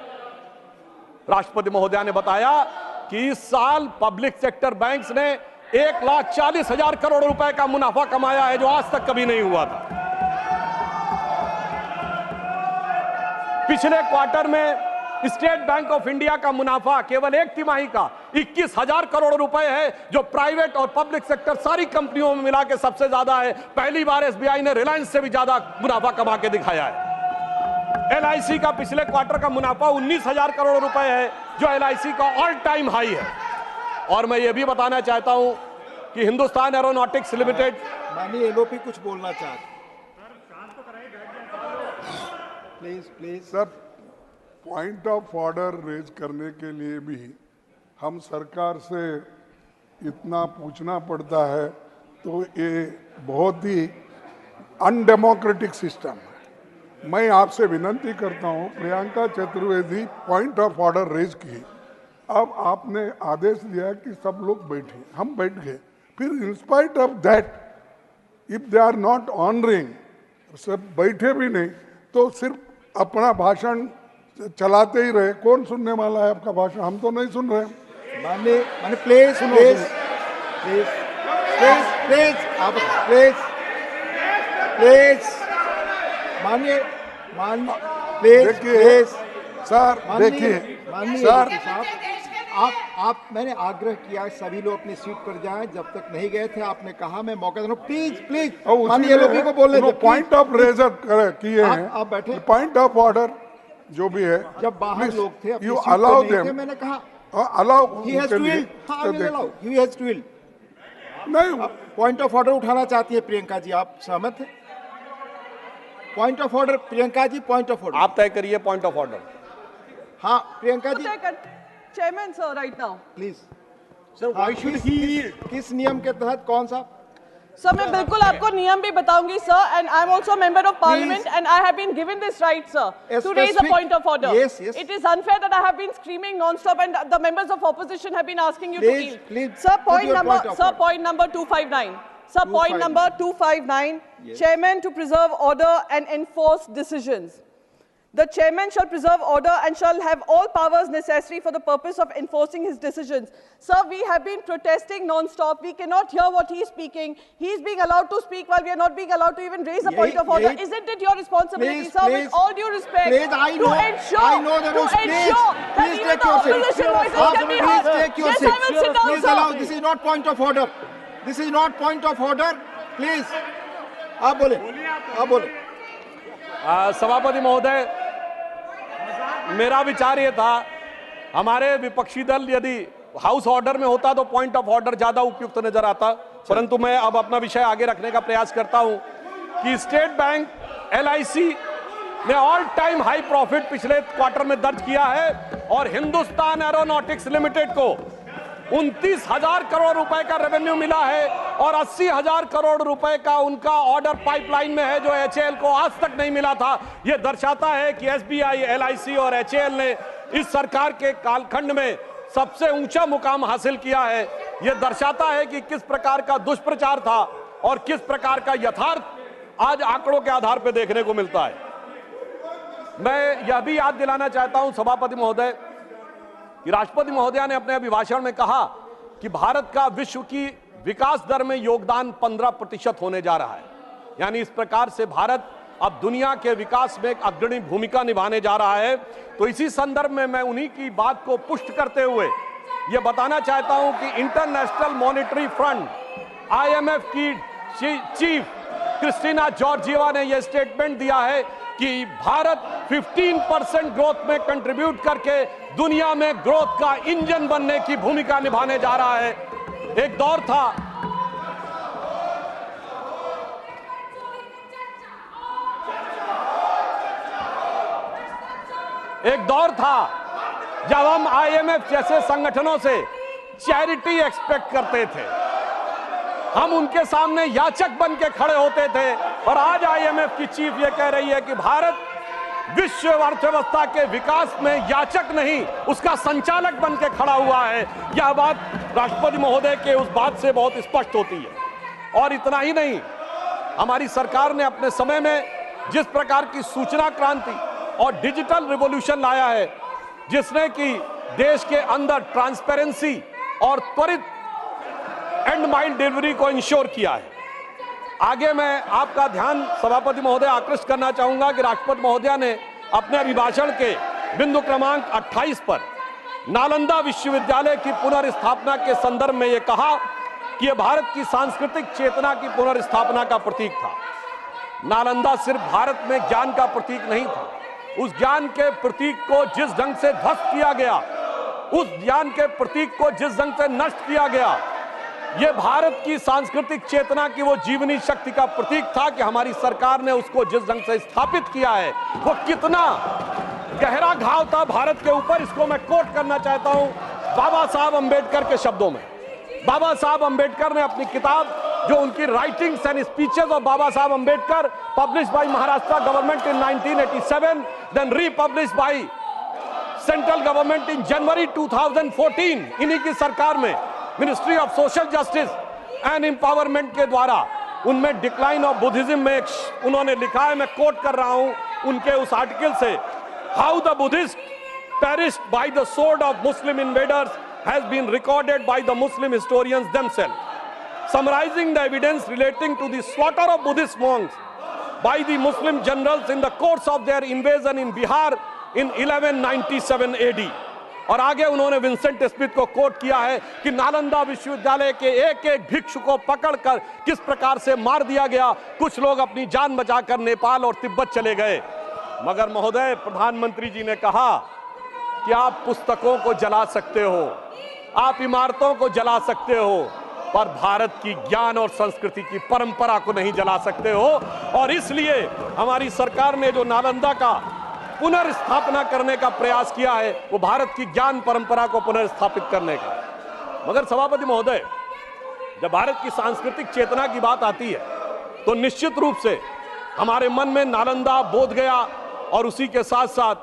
S1: राष्ट्रपति महोदय ने बताया कि इस साल पब्लिक सेक्टर बैंक्स ने 1,40,000 करोड़ रुपए का मुनाफा कमाया है, जो आज तक कभी नहीं हुआ था। पिछले क्वार्टर में स्टेट बैंक ऑफ इंडिया का मुनाफा केवल 1 तिमाही का 21,000 करोड़ रुपए है, जो प्राइवेट और पब्लिक सेक्टर सारी कंपनियों में मिला के सबसे ज्यादा है। पहली बार एसबीआई ने रिलायंस से भी ज्यादा मुनाफा कमा के दिखाया है। एलआईसी का पिछले क्वार्टर का मुनाफा 19,000 करोड़ रुपए है, जो एलआईसी का ऑल टाइम हाई है। और मैं ये भी बताना चाहता हूं कि हिंदुस्तान एरोनॉटिक्स लिमिटेड,
S2: माननीय एलओपी कुछ बोलना चाहते please.
S3: Sir, point of order raise करने के लिए भी हम सरकार से इतना पूछना पड़ता है, तो ये बहुत ही अनडेमोक्रेटिक सिस्टम है। मैं आपसे विनती करता हूं, Priyanka Chaturvedi point of order raise की, अब आपने आदेश दिया कि सब लोग बैठे, हम बैठ गए, फिर in spite of that if they are not honouring, सब बैठे भी नहीं तो सिर्फ अपना भाषण चलाते ही रहे। कौन सुनने वाला है आपका भाषण? हम तो नहीं सुन रहे।
S2: माननीय प्लीज
S3: देखिए सर,
S2: आप मैंने आग्रह किया सभी लोग अपनी सीट पर जाएं। जब तक नहीं गए थे आपने कहा मैं मौका दूं। प्लीज माननीय लोगों को बोलने दो।
S3: पॉइंट ऑफ रेजर किए हैं,
S2: आप बैठे।
S3: पॉइंट ऑफ ऑर्डर जो भी है,
S2: जब बाहर लोग थे,
S3: यू अलाउ देम,
S2: मैंने कहा
S3: allow
S2: he has to yield.
S3: नहीं,
S2: पॉइंट ऑफ ऑर्डर उठाना चाहती है प्रियंका जी, आप सहमत हैं? Point of order Priyanka ji, point of order
S1: आप तय करिए पॉइंट ऑफ ऑर्डर।
S2: हाँ Priyanka ji,
S4: Chairman, sir, right now.
S2: Please sir, why should he, किस नियम के तहत, कौन सा?
S4: सर मैं बिल्कुल आपको नियम भी बताऊंगी sir, and I'm also a member of parliament and I have been given this right, sir, to raise a point of order.
S2: Yes.
S4: It is unfair that I have been screaming non-stop and the members of opposition have been asking you to yield.
S2: Please,
S4: Sir,
S2: put your point of order.
S4: point number 259. Sir, point number 259. Yes. Chairman to preserve order and enforce decisions. The chairman shall preserve order and shall have all powers necessary for the purpose of enforcing his decisions. Sir, we have been protesting non-stop. We cannot hear what he is speaking. He is being allowed to speak while we are not being allowed to even raise a point of order. Isn't it your responsibility, sir, with all due respect, to ensure that even the opposition voices can be heard? Yes, I will sit down, sir.
S2: This is not point of order. This is not point of order. Please. आप बोले।
S1: सभापति महोदय, मेरा विचार ये था, हमारे विपक्षी दल यदि हाउस ऑर्डर में होता तो पॉइंट ऑफ ऑर्डर ज्यादा उपयुक्त नजर आता, परंतु मैं अब अपना विषय आगे रखने का प्रयास करता हूं कि स्टेट बैंक, एलआईसी ने ऑल टाइम हाई प्रॉफिट पिछले क्वार्टर में दर्ज किया है और हिंदुस्तान एरोनॉटिक्स लिमिटेड को 29,000 करोड़ रुपए का रेवेन्यू मिला है और 80,000 करोड़ रुपए का उनका ऑर्डर पाइपलाइन में है जो एचएएल को आज तक नहीं मिला था। यह दर्शाता है कि एसबीआई, एलआईसी और एचएएल ने इस सरकार के कालखंड में सबसे ऊंचा मुकाम हासिल किया है। यह दर्शाता है कि किस प्रकार का दुष्प्रचार था और किस प्रकार का यथार्थ आज आंकड़ों के आधार पर देखने को मिलता है। मैं यह भी याद दिलाना चाहता हूं सभापति महोदय कि राष्ट्रपति महोदया ने अपने अभिभाषण में कहा कि भारत का विश्व की विकास दर में योगदान 15% होने जा रहा है। यानी इस प्रकार से भारत अब दुनिया के विकास में एक अग्रणी भूमिका निभाने जा रहा है। तो इसी संदर्भ में मैं उन्हीं की बात को पुष्ट करते हुए यह बताना चाहता हूं कि इंटरनेशनल मॉनेटरी फंड IMF की चीफ क्रिस्टीना जॉर्जिएवा ने यह स्टेटमेंट दिया है कि भारत 15% ग्रोथ में कंट्रीब्यूट करके दुनिया में ग्रोथ का इंजन बनने की भूमिका निभाने जा रहा है। एक दौर था जब हम IMF जैसे संगठनों से चैरिटी एक्सपेक्ट करते थे, हम उनके सामने याचक बन के खड़े होते थे। और आज IMF की चीफ ये कह रही है कि भारत विश्व अर्थव्यवस्था के विकास में याचक नहीं, उसका संचालक बन के खड़ा हुआ है। यह बात राष्ट्रपति महोदय के उस बात से बहुत स्पष्ट होती है। और इतना ही नहीं, हमारी सरकार ने अपने समय में जिस प्रकार की सूचना क्रांति और डिजिटल रिवॉल्यूशन लाया है, जिसने कि देश के अंदर ट्रांसपेरेंसी और त्वरित एंड माइल डिलीवरी को इंश्योर किया है। आगे मैं आपका ध्यान सभापति महोदय आकृष्ट करना चाहूंगा कि राष्ट्रपति महोदया ने अपने अभिभाषण के बिंदु क्रमांक 28 पर नालंदा विश्वविद्यालय की पुनर्स्थापना के संदर्भ में यह कहा कि यह भारत की सांस्कृतिक चेतना की पुनर्स्थापना का प्रतीक था। नालंदा सिर्फ भारत में ज्ञान का प्रतीक नहीं था, उस ज्ञान के प्रतीक को जिस ढंग से ध्वस्त किया गया, उस ज्ञान के प्रतीक को जिस ढंग से नष्ट किया गया, यह भारत की सांस्कृतिक चेतना की वो जीवनी शक्ति का प्रतीक था कि हमारी सरकार ने उसको जिस ढंग से स्थापित किया है, वो कितना गहरा घाव था भारत के ऊपर। इसको मैं कोट करना चाहता हूं बाबा साहब अंबेडकर के शब्दों में। बाबा साहब अंबेडकर ने अपनी किताब, जो उनकी writings and speeches of Baba Saheb Ambedkar, published by Maharashtra government in 1987, then republished by central government in January 2014, इन्हीं की सरकार में ministry of social justice and empowerment के द्वारा उनमें डिक्लाइन ऑफ बुद्धिज्म में उन्होंने लिखा है, मैं कोट कर रहा हूं उनके उस आर्टिकल से, how the Buddhist perished by the sword of Muslim invaders has been recorded by the Muslim historians themselves, summarising the evidence relating to the slaughter of Buddhist monks by the Muslim generals in the course of their invasion in Bihar in 1197 AD। और आगे उन्होंने Vincent Smith को coat किया है कि नालंदा विश्वविद्यालय के एक एक भिक्षु को पकड़कर किस प्रकार से मार दिया गया, कुछ लोग अपनी जान बचाकर नेपाल और तिब्बत चले गए। मगर महोदय, प्रधानमंत्री जी ने कहा कि आप पुस्तकों को जला सकते हो, आप इमारतों को जला सकते हो, पर भारत की ज्ञान और संस्कृति की परंपरा को नहीं जला सकते हो। और इसलिए हमारी सरकार ने जो नालंदा का पुनर्स्थापना करने का प्रयास किया है, वो भारत की ज्ञान परंपरा को पुनर्स्थापित करने का। मगर सभापति महोदय, जब भारत की सांस्कृतिक चेतना की बात आती है तो निश्चित रूप से हमारे मन में नालंदा, बोधगया और उसी के साथ साथ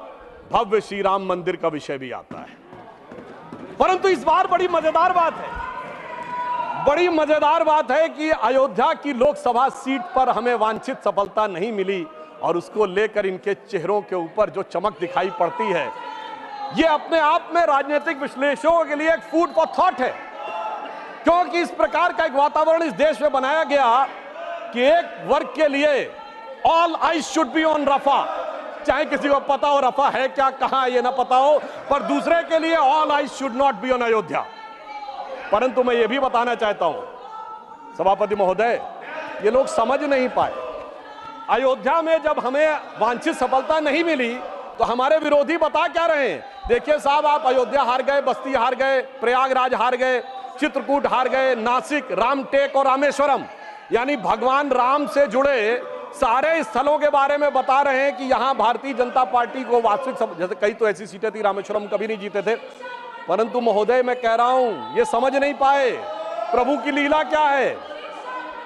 S1: भव्य श्री राम मंदिर का विषय भी आता है। परंतु इस बार बड़ी मजेदार बात है कि अयोध्या की लोकसभा सीट पर हमें वांछित सफलता नहीं मिली और उसको लेकर इनके चेहरों के ऊपर जो चमक दिखाई पड़ती है, ये अपने आप में राजनीतिक विश्लेषकों के लिए एक फूड फॉर थॉट है। क्योंकि इस प्रकार का एक वातावरण इस देश में बनाया गया कि एक वर्ग के लिए all eyes should be on Rafah, चाहे किसी को पता हो रफा है क्या, कहां ये ना पता हो, पर दूसरे के लिए all eyes should not be on Ayodhya. परंतु मैं ये भी बताना चाहता हूं सभापति महोदय, ये लोग समझ नहीं पाए। अयोध्या में जब हमें वांछित सफलता नहीं मिली तो हमारे विरोधी बता क्या रहे हैं, देखिए साहब, आप अयोध्या हार गए, बस्ती हार गए, प्रयागराज हार गए, चित्रकूट हार गए, नासिक, रामटेक और रामेश्वरम, यानी भगवान राम से जुड़े सारे स्थलों के बारे में बता रहे हैं कि यहां भारतीय जनता पार्टी को वास्तविक, जैसे कई तो ऐसी सीटें थी रामेश्वरम कभी नहीं जीते थे, परंतु महोदय मैं कह रहा हूं ये समझ नहीं पाए प्रभु की लीला क्या है।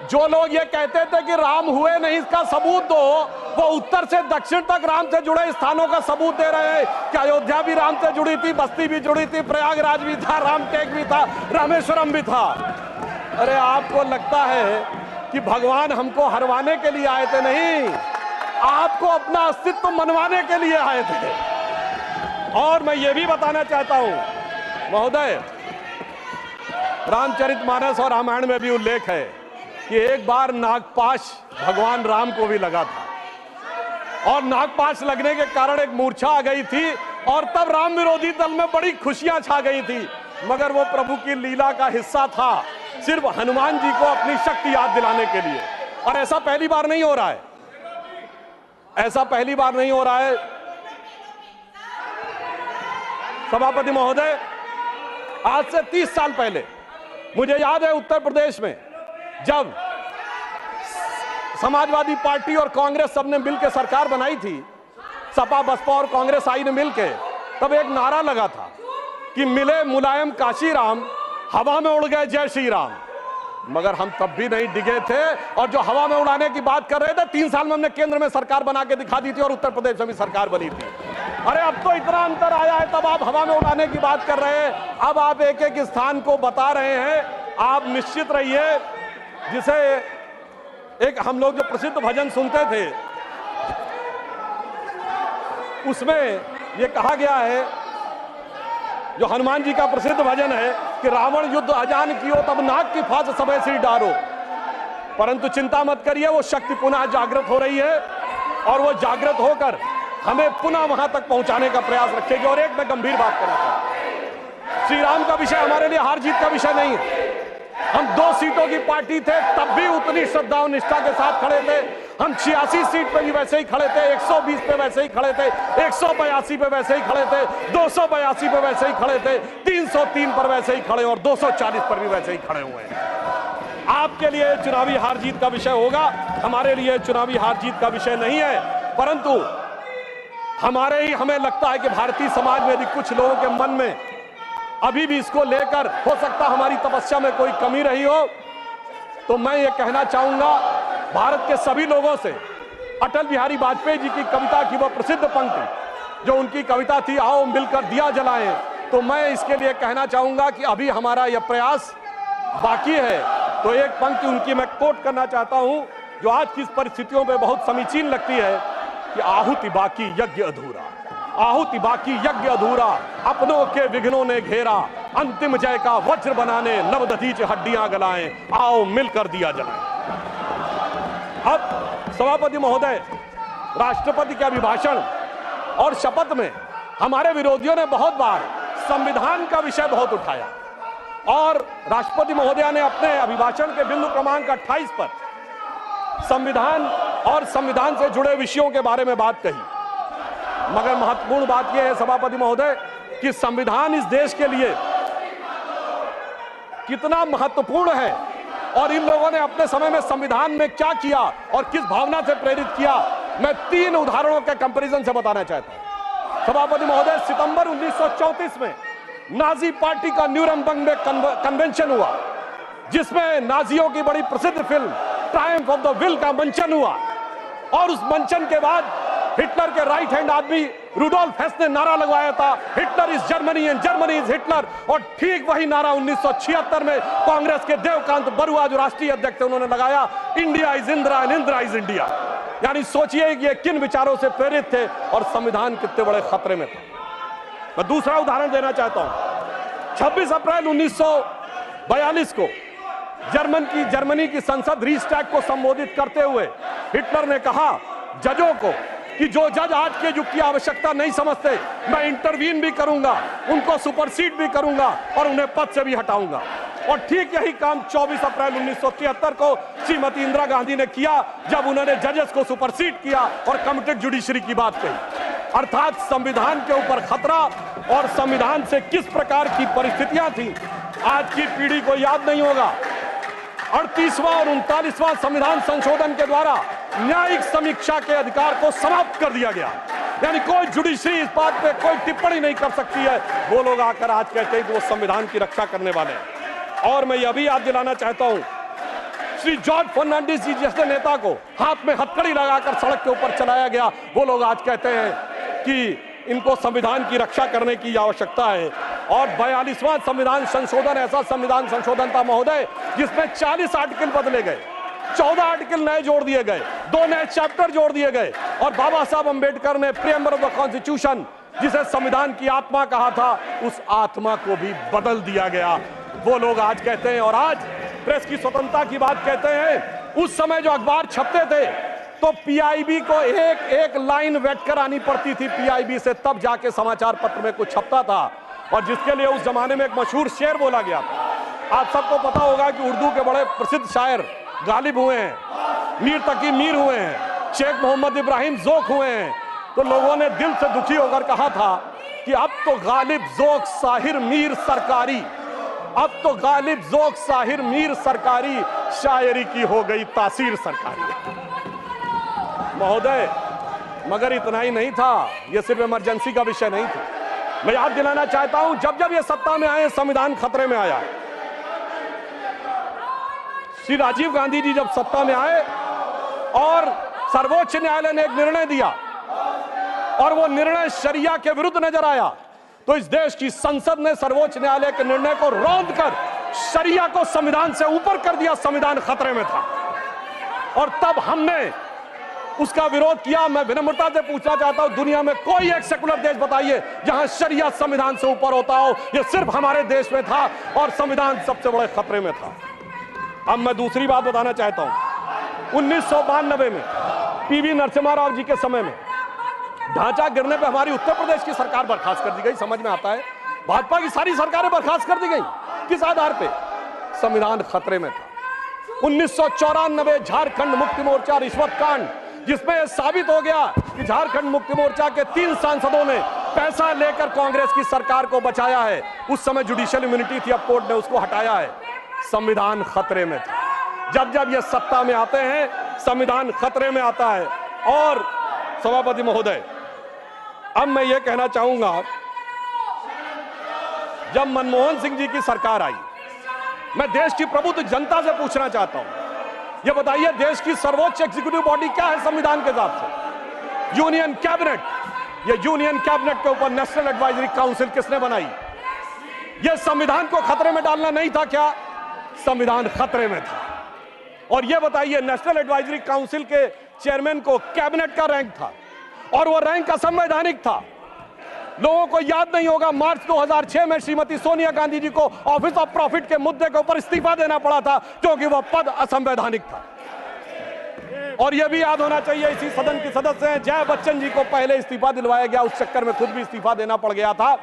S1: जो लोग ये कहते थे कि राम हुए नहीं इसका सबूत दो, वो उत्तर से दक्षिण तक राम से जुड़े स्थानों का सबूत दे रहे हैं कि अयोध्या भी राम से जुड़ी थी, बस्ती भी जुड़ी थी, प्रयागराज भी था, रामटेक भी था, रामेश्वरम भी था। अरे आपको लगता है कि भगवान हमको हरवाने के लिए आए थे? नहीं, आपको अपना अस्तित्व मनवाने के लिए आए थे। और मैं ये भी बताना चाहता हूं महोदय, रामचरितमानस और रामायण में भी उल्लेख है कि एक बार नागपाश भगवान राम को भी लगा था और नागपाश लगने के कारण एक मूर्छा आ गई थी और तब राम विरोधी दल में बड़ी खुशियां छा गई थी, मगर वो प्रभु की लीला का हिस्सा था, सिर्फ हनुमान जी को अपनी शक्ति याद दिलाने के लिए। और ऐसा पहली बार नहीं हो रहा है, ऐसा पहली बार नहीं हो रहा है। सभापति महोदय, आज से 30 साल पहले मुझे याद है उत्तर प्रदेश में जब समाजवादी पार्टी और कांग्रेस सबने मिलकर सरकार बनाई थी, सपा बसपा और कांग्रेस आई ने मिलकर, तब एक नारा लगा था कि मिले मुलायम काशी राम, हवा में उड़ गए जय श्री राम। मगर हम तब भी नहीं डिगे थे और जो हवा में उड़ाने की बात कर रहे थे, 3 साल में हमने केंद्र में सरकार बना के दिखा दी थी और उत्तर प्रदेश में भी सरकार बनी थी। अरे अब तो इतना अंतर आया है, तब आप हवा में उड़ाने की बात कर रहे हैं, अब आप एक एक स्थान को बता रहे हैं। आप निश्चित रहिए, जिसे एक हम लोग जो प्रसिद्ध भजन सुनते थे उसमें ये कहा गया है, जो हनुमान जी का प्रसिद्ध भजन है कि रावण युद्ध अजान कियो तब नाग की फांस सबे सिर डारो। परंतु चिंता मत करिए, वो शक्ति पुनः जागृत हो रही है और वो जागृत होकर हमें पुनः वहां तक पहुंचाने का प्रयास रखेगी। और एक मैं गंभीर बात करना चाहता हूं, श्री राम का विषय हमारे लिए हार जीत का विषय नहीं है। हम 2 सीटों की पार्टी थे, तब भी उतनी श्रद्धा और निष्ठा के साथ खड़े थे। हम 86 सीट पे भी वैसे ही खड़े थे, 120 पे वैसे ही खड़े थे, 182 पे वैसे ही खड़े थे, 282 पे वैसे ही खड़े थे, 303 पर वैसे ही खड़े और 240 पर भी वैसे ही खड़े हुए हैं। आपके लिए चुनावी हार जीत का विषय होगा, हमारे लिए चुनावी हार जीत का विषय नहीं है। परंतु हमें लगता है कि भारतीय समाज में यदि कुछ लोगों के मन में अभी भी इसको लेकर हो सकता हमारी तपस्या में कोई कमी रही हो, तो मैं ये कहना चाहूंगा भारत के सभी लोगों से, अटल बिहारी वाजपेयी जी की कविता की वह प्रसिद्ध पंक्ति जो उनकी कविता थी, आओ मिलकर दिया जलाएं, तो मैं इसके लिए कहना चाहूंगा कि अभी हमारा यह प्रयास बाकी है। तो एक पंक्ति उनकी मैं कोट करना चाहता हूं जो आज की परिस्थितियों में बहुत समीचीन लगती है कि आहुति बाकी यज्ञ अधूरा, आहुति बाकी यज्ञ अधूरा, अपनों के विघ्नों ने घेरा, अंतिम जय का वज्र बनाने नवदधीच हड्डियां गलाएं, आओ मिलकर दिया जलाएं। अब सभापति महोदय, राष्ट्रपति के अभिभाषण और शपथ में हमारे विरोधियों ने बहुत बार संविधान का विषय बहुत उठाया और राष्ट्रपति महोदया ने अपने अभिभाषण के बिंदु क्रमांक 28 पर संविधान और संविधान से जुड़े विषयों के बारे में बात कही। मगर महत्वपूर्ण बात यह है सभापति महोदय कि संविधान इस देश के लिए कितना महत्वपूर्ण है और इन लोगों ने अपने समय में संविधान में क्या किया और किस भावना से प्रेरित किया, मैं 3 उदाहरणों के कंपैरिजन से बताना चाहता हूं। सभापति महोदय, सितंबर 1934 में नाजी पार्टी का न्यूरमबर्ग में कन्वेंशन हुआ, जिसमें नाजियों की बड़ी प्रसिद्ध film Triumph of the will का मंचन हुआ और उस मंचन के बाद हिटलर के राइट हैंड आदमी रुडोल्फ हेस ने नारा लगवाया था, Hitler is Germany and Germany is Hitler. और ठीक वही नारा 1976 में कांग्रेस के देवकांत बरुआ जो राष्ट्रीय अध्यक्ष थे उन्होंने लगाया, India is Indira and Indira is India. यानी सोचिए कि ये किन विचारों से प्रेरित थे और संविधान कितने बड़े खतरे में था। मैं दूसरा उदाहरण देना चाहता हूं। 26 अप्रैल 1942 को जर्मनी की संसद रीस्टैग को संबोधित करते हुए हिटलर ने कहा जजों को कि जो जज आज के युग की आवश्यकता नहीं समझते, मैं इंटरवीन भी करूंगा, उनको सुपरसीड भी करूंगा और उन्हें पद से भी हटाऊंगा। और ठीक यही काम 24 अप्रैल 1973 को श्रीमती इंदिरा गांधी ने किया जब उन्होंने जजेस को सुपरसीड किया और कमिटेड जुडिशरी की बात कही। अर्थात संविधान के ऊपर खतरा और संविधान से किस प्रकार की परिस्थितियां थी आज की पीढ़ी को याद नहीं होगा। 38वां और 39वां संविधान संशोधन के द्वारा न्यायिक समीक्षा के अधिकार को समाप्त कर दिया गया। यानी कोई जुडिशरी इस बात पे कोई टिप्पणी नहीं कर सकती है। वो लोग आकर आज कहते हैं कि वो संविधान की रक्षा करने वाले हैं। और मैं यह भी याद दिलाना चाहता हूं, श्री जॉर्ज फर्नांडिस जी जैसे नेता को हाथ में हथकड़ी लगाकर सड़क के ऊपर चलाया गया, वो लोग आज कहते हैं कि इनको संविधान की रक्षा करने की आवश्यकता है। और 42वां संविधान संशोधन ऐसा संविधान संशोधन था महोदय जिसमें 40 आर्टिकल बदले गए, 14 आर्टिकल नए जोड़ दिए गए, 2 नए चैप्टर जोड़ दिए गए, और बाबा साहब अंबेडकर ने प्रीएम्बल ऑफ द कॉन्स्टिट्यूशन जिसे संविधान की आत्मा कहा था, उस आत्मा को भी बदल दिया गया। वो लोग आज कहते हैं, और आज प्रेस की स्वतंत्रता की बात कहते हैं। उस समय जो अखबार छपते थे तो पीआईबी को एक एक लाइन वेट कर आनी पड़ती थी पीआईबी से, तब जाके समाचार पत्र में कुछ छपता था, और जिसके लिए उस जमाने में एक मशहूर शेर बोला गया था। आप सबको पता होगा कि उर्दू के बड़े प्रसिद्ध शायर गालिब हुए हैं, मीर तकी मीर हुए हैं, शेख मोहम्मद इब्राहिम जोक हुए हैं। तो लोगों ने दिल से दुखी होकर कहा था कि अब तो गालिब जोक साहिर मीर सरकारी, अब तो गालिब जोक साहिर मीर सरकारी, शायरी की हो गई तासीर सरकारी। महोदय, मगर इतना ही नहीं था, यह सिर्फ इमरजेंसी का विषय नहीं था। मैं याद दिलाना चाहता हूं, जब जब ये सत्ता में आए संविधान खतरे में आया। श्री राजीव गांधी जी जब सत्ता में आए और सर्वोच्च न्यायालय ने एक निर्णय दिया और वो निर्णय शरिया के विरुद्ध नजर आया, तो इस देश की संसद ने सर्वोच्च न्यायालय के निर्णय को रौंद कर शरिया को संविधान से ऊपर कर दिया। संविधान खतरे में था और तब हमने उसका विरोध किया। मैं विनम्रता से पूछना चाहता हूं, दुनिया में कोई एक सेकुलर देश बताइए जहां शरिया संविधान से ऊपर होता हो। यह सिर्फ हमारे देश में था और संविधान सबसे बड़े खतरे में था। अब मैं दूसरी बात बताना चाहता हूं, 1992 में पीवी नरसिम्हा राव जी के समय में ढांचा गिरने पर हमारी उत्तर प्रदेश की सरकार बर्खास्त कर दी गई। समझ में आता है, भाजपा की सारी सरकारें बर्खास्त कर दी गई। किस आधार पे? संविधान खतरे में था। 1994 झारखंड मुक्ति मोर्चा रिश्वत कांड, जिसमें यह साबित हो गया कि झारखंड मुक्ति मोर्चा के 3 सांसदों ने पैसा लेकर कांग्रेस की सरकार को बचाया है। उस समय जुडिशियल इम्यूनिटी थी, अब कोर्ट ने उसको हटाया है। संविधान खतरे में था। जब जब ये सत्ता में आते हैं, संविधान खतरे में आता है। और सभापति महोदय, अब मैं ये कहना चाहूंगा, जब मनमोहन सिंह जी की सरकार आई, मैं देश की प्रबुद्ध जनता से पूछना चाहता हूं, ये बताइए देश की सर्वोच्च एग्जीक्यूटिव बॉडी क्या है संविधान के हिसाब से? Union cabinet. ये यूनियन कैबिनेट के ऊपर नेशनल एडवाइजरी काउंसिल किसने बनाई? ये संविधान को खतरे में डालना नहीं था क्या? संविधान खतरे में था। और ये बताइए, नेशनल एडवाइजरी काउंसिल के चेयरमैन को कैबिनेट का रैंक था और वो रैंक असंवैधानिक था। लोगों को याद नहीं होगा, मार्च 2006 में श्रीमती सोनिया गांधी जी को ऑफिस ऑफ प्रॉफिट के मुद्दे के ऊपर इस्तीफा देना पड़ा था क्योंकि वह पद असंवैधानिक था। और यह भी याद होना चाहिए, इसी सदन की सदस्य हैं जया बच्चन जी को पहले इस्तीफा दिलवाया गया, उस चक्कर में खुद भी इस्तीफा देना पड़ गया था।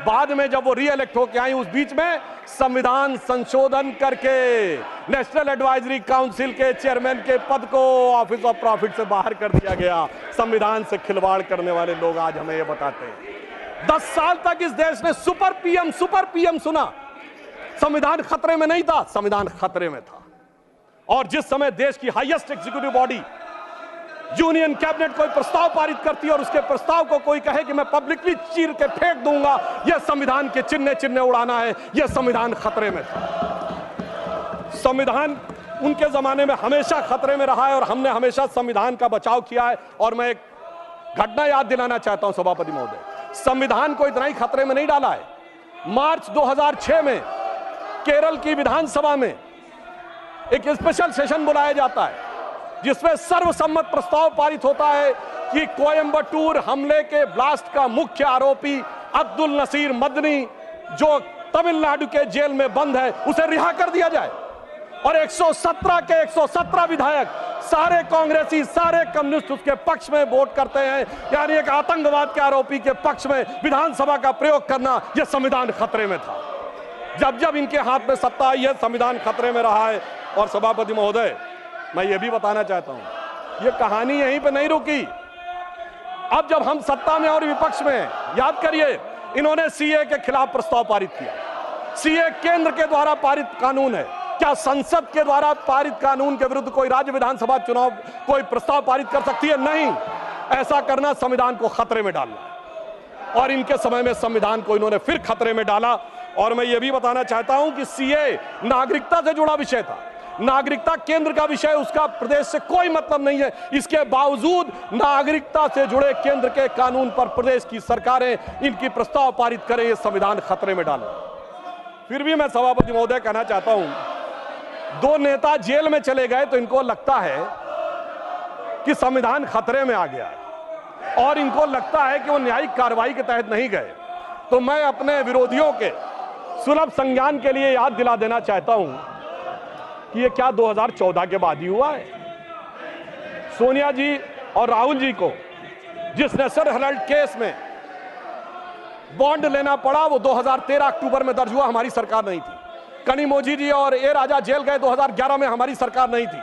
S1: बाद में जब वो रीइलेक्ट होकर आई, उस बीच में संविधान संशोधन करके नेशनल एडवाइजरी काउंसिल के चेयरमैन के पद को ऑफिस ऑफ प्रॉफिट से बाहर कर दिया गया। संविधान से खिलवाड़ करने वाले लोग आज हमें ये बताते हैं। 10 साल तक इस देश ने सुपर पीएम सुना। संविधान खतरे में नहीं था, संविधान खतरे में था। और जिस समय देश की highest executive body union cabinet कोई प्रस्ताव पारित करती है और उसके प्रस्ताव को कोई कहे कि मैं पब्लिकली चीर के फेंक दूंगा, यह संविधान के चिन्ह उड़ाना है, यह संविधान खतरे में था। संविधान उनके जमाने में हमेशा खतरे में रहा है और हमने हमेशा संविधान का बचाव किया है। और मैं एक घटना याद दिलाना चाहता हूं सभापति महोदय, संविधान को इतना ही खतरे में नहीं डाला है। मार्च 2006 में केरल की विधानसभा में एक स्पेशल सेशन बुलाया जाता है जिसमें सर्वसम्मत प्रस्ताव पारित होता है कि कोयंबटूर हमले के ब्लास्ट का मुख्य आरोपी अब्दुल नसीर मदनी, जो तमिलनाडु के जेल में बंद है, उसे रिहा कर दिया जाए। और 117 के 117 विधायक, सारे कांग्रेसी, सारे कम्युनिस्ट उसके पक्ष में वोट करते हैं। यानी एक आतंकवाद के आरोपी के पक्ष में विधानसभा का प्रयोग करना, यह संविधान खतरे में था। जब जब इनके हाथ में सत्ता आई है, संविधान खतरे में रहा है। और सभापति महोदय, मैं ये भी बताना चाहता हूं, ये कहानी यहीं पे नहीं रुकी। अब जब हम सत्ता में और विपक्ष में, याद करिए, इन्होंने सीए के खिलाफ प्रस्ताव पारित किया। सीए केंद्र के द्वारा पारित कानून है। क्या संसद के द्वारा पारित कानून के विरुद्ध कोई राज्य विधानसभा चुनाव कोई प्रस्ताव पारित कर सकती है? नहीं। ऐसा करना संविधान को खतरे में डालना है और इनके समय में संविधान को इन्होंने फिर खतरे में डाला। और मैं ये भी बताना चाहता हूं कि सीए नागरिकता से जुड़ा विषय था, नागरिकता केंद्र का विषय, उसका प्रदेश से कोई मतलब नहीं है। इसके बावजूद नागरिकता से जुड़े केंद्र के कानून पर प्रदेश की सरकारें इनकी प्रस्ताव पारित करें, ये संविधान खतरे में डालें। फिर भी मैं सभापति महोदय कहना चाहता हूं, दो नेता जेल में चले गए तो इनको लगता है कि संविधान खतरे में आ गया है और इनको लगता है कि वो न्यायिक कार्रवाई के तहत नहीं गए। तो मैं अपने विरोधियों के सुलभ संज्ञान के लिए याद दिला देना चाहता हूं कि ये क्या 2014 के बाद ही हुआ है। सोनिया जी और राहुल जी को जिस नेशनल हेराल्ड केस में बॉन्ड लेना पड़ा वो 2013 अक्टूबर में दर्ज हुआ, हमारी सरकार नहीं थी। कनिमोझी जी और ए राजा जेल गए 2011 में, हमारी सरकार नहीं थी।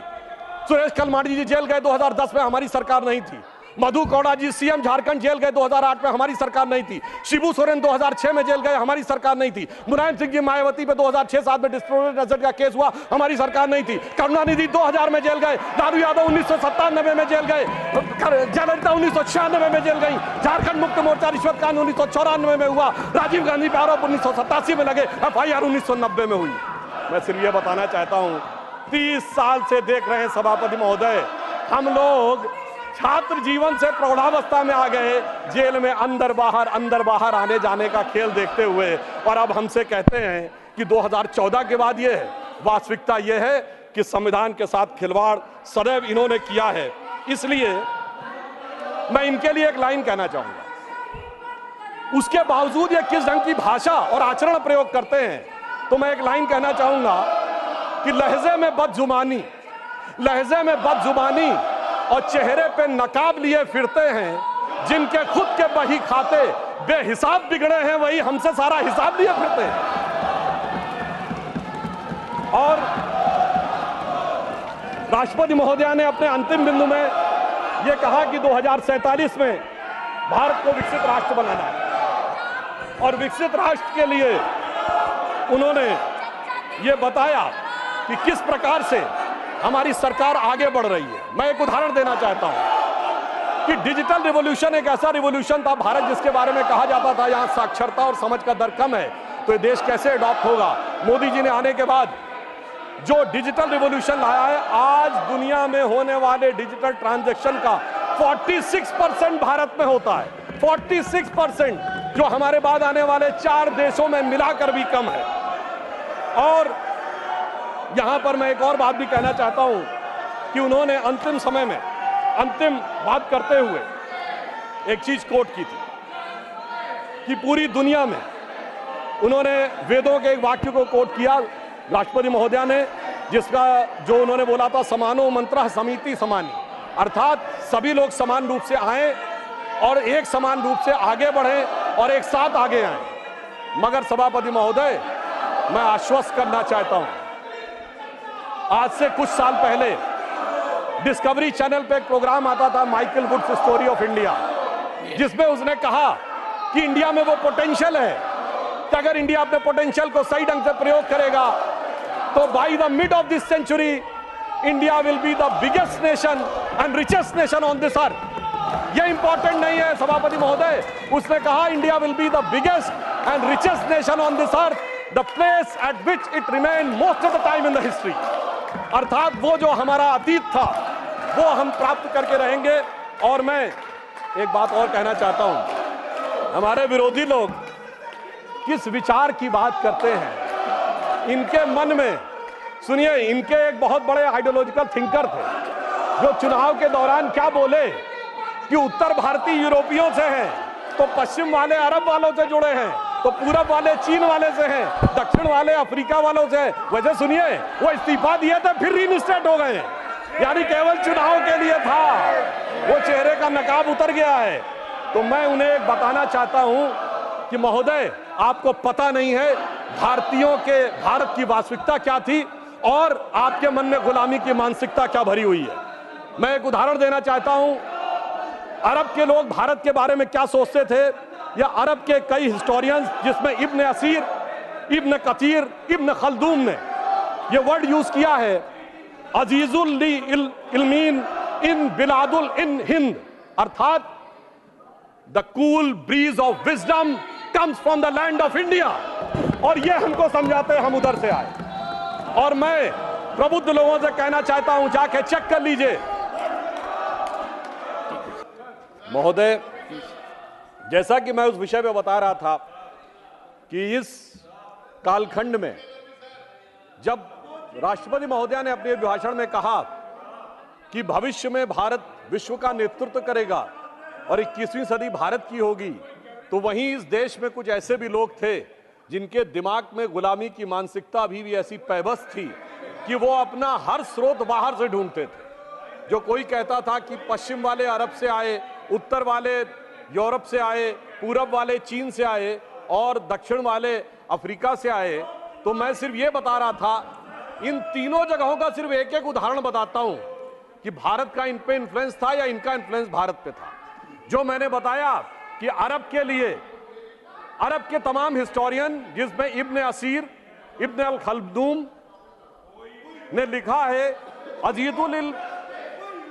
S1: सुरेश कलमाडी जी जेल गए 2010 में, हमारी सरकार नहीं थी। मधु कौड़ा जी सीएम झारखंड जेल गए 2008 में, हमारी सरकार नहीं थी। शिबू सोरेन 2006 में जेल गए, हमारी सरकार नहीं थी। मुलायम सिंह जी मायावती पे 2006-7 में डिस्प्रोपोर्शनेट एसेट का केस हुआ, हमारी सरकार नहीं थी। करुणानिधि 2000 में जेल गए, लालू यादव 1997 में जेल गए, जयललिता 1996 में जेल गई, झारखंड मुक्त मोर्चा रिश्वत कांड 1994 में हुआ, राजीव गांधी पे आरोप 1987 में लगे, FIR 1990 में हुई। मैं सिर्फ ये बताना चाहता हूं, 30 साल से देख रहे हैं सभापति महोदय, हम लोग छात्र जीवन से प्रौढ़ावस्था में आ गए, जेल में अंदर बाहर आने जाने का खेल देखते हुए, और अब हमसे कहते हैं कि 2014 के बाद ये है। वास्तविकता ये है कि संविधान के साथ खिलवाड़ सदैव इन्होंने किया है। इसलिए मैं इनके लिए एक लाइन कहना चाहूंगा, उसके बावजूद ये किस ढंग की भाषा और आचरण प्रयोग करते हैं, तो मैं एक लाइन कहना चाहूंगा कि लहजे में बदजुबानी और चेहरे पे नकाब लिए फिरते हैं, जिनके खुद के बही खाते बेहिसाब बिगड़े हैं, वही हमसे सारा हिसाब लिए फिरते हैं। और राष्ट्रपति महोदया ने अपने अंतिम बिंदु में यह कहा कि 2047 में भारत को विकसित राष्ट्र बनाना है, और विकसित राष्ट्र के लिए उन्होंने ये बताया कि किस प्रकार से हमारी सरकार आगे बढ़ रही है। मैं एक उदाहरण देना चाहता हूं कि डिजिटल रिवॉल्यूशन एक ऐसा रिवॉल्यूशन था, भारत जिसके बारे में कहा जाता था यहां साक्षरता और समझ का दर कम है, तो ये देश कैसे अडॉप्ट होगा। मोदी जी ने आने के बाद जो डिजिटल रिवॉल्यूशन लाया है, आज दुनिया में होने वाले डिजिटल ट्रांजैक्शन का 46% भारत में होता है। 46%, जो हमारे बाद आने वाले 4 देशों में मिलाकर भी कम है। और यहां पर मैं एक और बात भी कहना चाहता हूं कि उन्होंने अंतिम समय में अंतिम बात करते हुए एक चीज कोट की थी कि पूरी दुनिया में उन्होंने वेदों के एक वाक्य को कोट किया राष्ट्रपति महोदया ने, जिसका जो उन्होंने बोला था, समानो मंत्रः समिति समानी, अर्थात सभी लोग समान रूप से आए और एक समान रूप से आगे बढ़े और एक साथ आगे आए। मगर सभापति महोदय, मैं आश्वस्त करना चाहता हूं, आज से कुछ साल पहले डिस्कवरी चैनल पे एक प्रोग्राम आता था, Michael Wood's story of India, जिसमें उसने कहा कि इंडिया में वो पोटेंशियल है कि अगर इंडिया अपने पोटेंशियल को सही ढंग से प्रयोग करेगा तो by the mid of this century India will be the biggest nation and richest nation on this earth. ये इंपॉर्टेंट नहीं है सभापति महोदय, उसने कहा India will be the biggest and richest nation on this earth, the place at which it remain most of the time in the history. अर्थात वो जो हमारा अतीत था वो हम प्राप्त करके रहेंगे। और मैं एक बात और कहना चाहता हूं, हमारे विरोधी लोग किस विचार की बात करते हैं, इनके मन में, सुनिए, इनके एक बहुत बड़े आइडियोलॉजिकल थिंकर थे जो चुनाव के दौरान क्या बोले कि उत्तर भारतीय यूरोपियों से हैं, तो पश्चिम वाले अरब वालों से जुड़े हैं, तो पूरब वाले चीन वाले से हैं, दक्षिण वाले अफ्रीका वालों से। वैसे सुनिए, वो इस्तीफा दिए थे फिर रीइंस्टेट हो गए, यानी केवल चुनाव के लिए था, वो चेहरे का नकाब उतर गया है। तो मैं उन्हें एक बताना चाहता हूं कि महोदय, आपको पता नहीं है भारतीयों के भारत की वास्तविकता क्या थी और आपके मन में गुलामी की मानसिकता क्या भरी हुई है। मैं एक उदाहरण देना चाहता हूं, अरब के लोग भारत के बारे में क्या सोचते थे, या अरब के कई हिस्टोरियंस, जिसमें इब्न असीर, इब्न कतीर, इब्न खल्दून ने ये वर्ड यूज किया है, अजीजुल ली इल्मीन इन बिलादुल इन हिंद, अर्थात the cool bridge of wisdom comes from the land of India, और यह हमको समझाते हम उधर से आए। और मैं प्रबुद्ध लोगों से कहना चाहता हूं, जाके चेक कर लीजिए महोदय। जैसा कि मैं उस विषय पे बता रहा था कि इस कालखंड में जब राष्ट्रपति महोदय ने अपने भाषण में कहा कि भविष्य में भारत विश्व का नेतृत्व करेगा और 21वीं सदी भारत की होगी, तो वहीं इस देश में कुछ ऐसे भी लोग थे जिनके दिमाग में गुलामी की मानसिकता अभी भी ऐसी पैबस थी कि वो अपना हर स्रोत बाहर से ढूंढते थे। जो कोई कहता था कि पश्चिम वाले अरब से आए, उत्तर वाले यूरोप से आए, पूरब वाले चीन से आए और दक्षिण वाले अफ्रीका से आए, तो मैं सिर्फ ये बता रहा था, इन तीनों जगहों का सिर्फ एक एक उदाहरण बताता हूं कि भारत का इन पे इन्फ्लुएंस था या इनका इन्फ्लुएंस भारत पे था। जो मैंने बताया कि अरब के लिए अरब के तमाम हिस्टोरियन, जिसमें इब्न असीर, इब्न अल खल्दूम ने लिखा है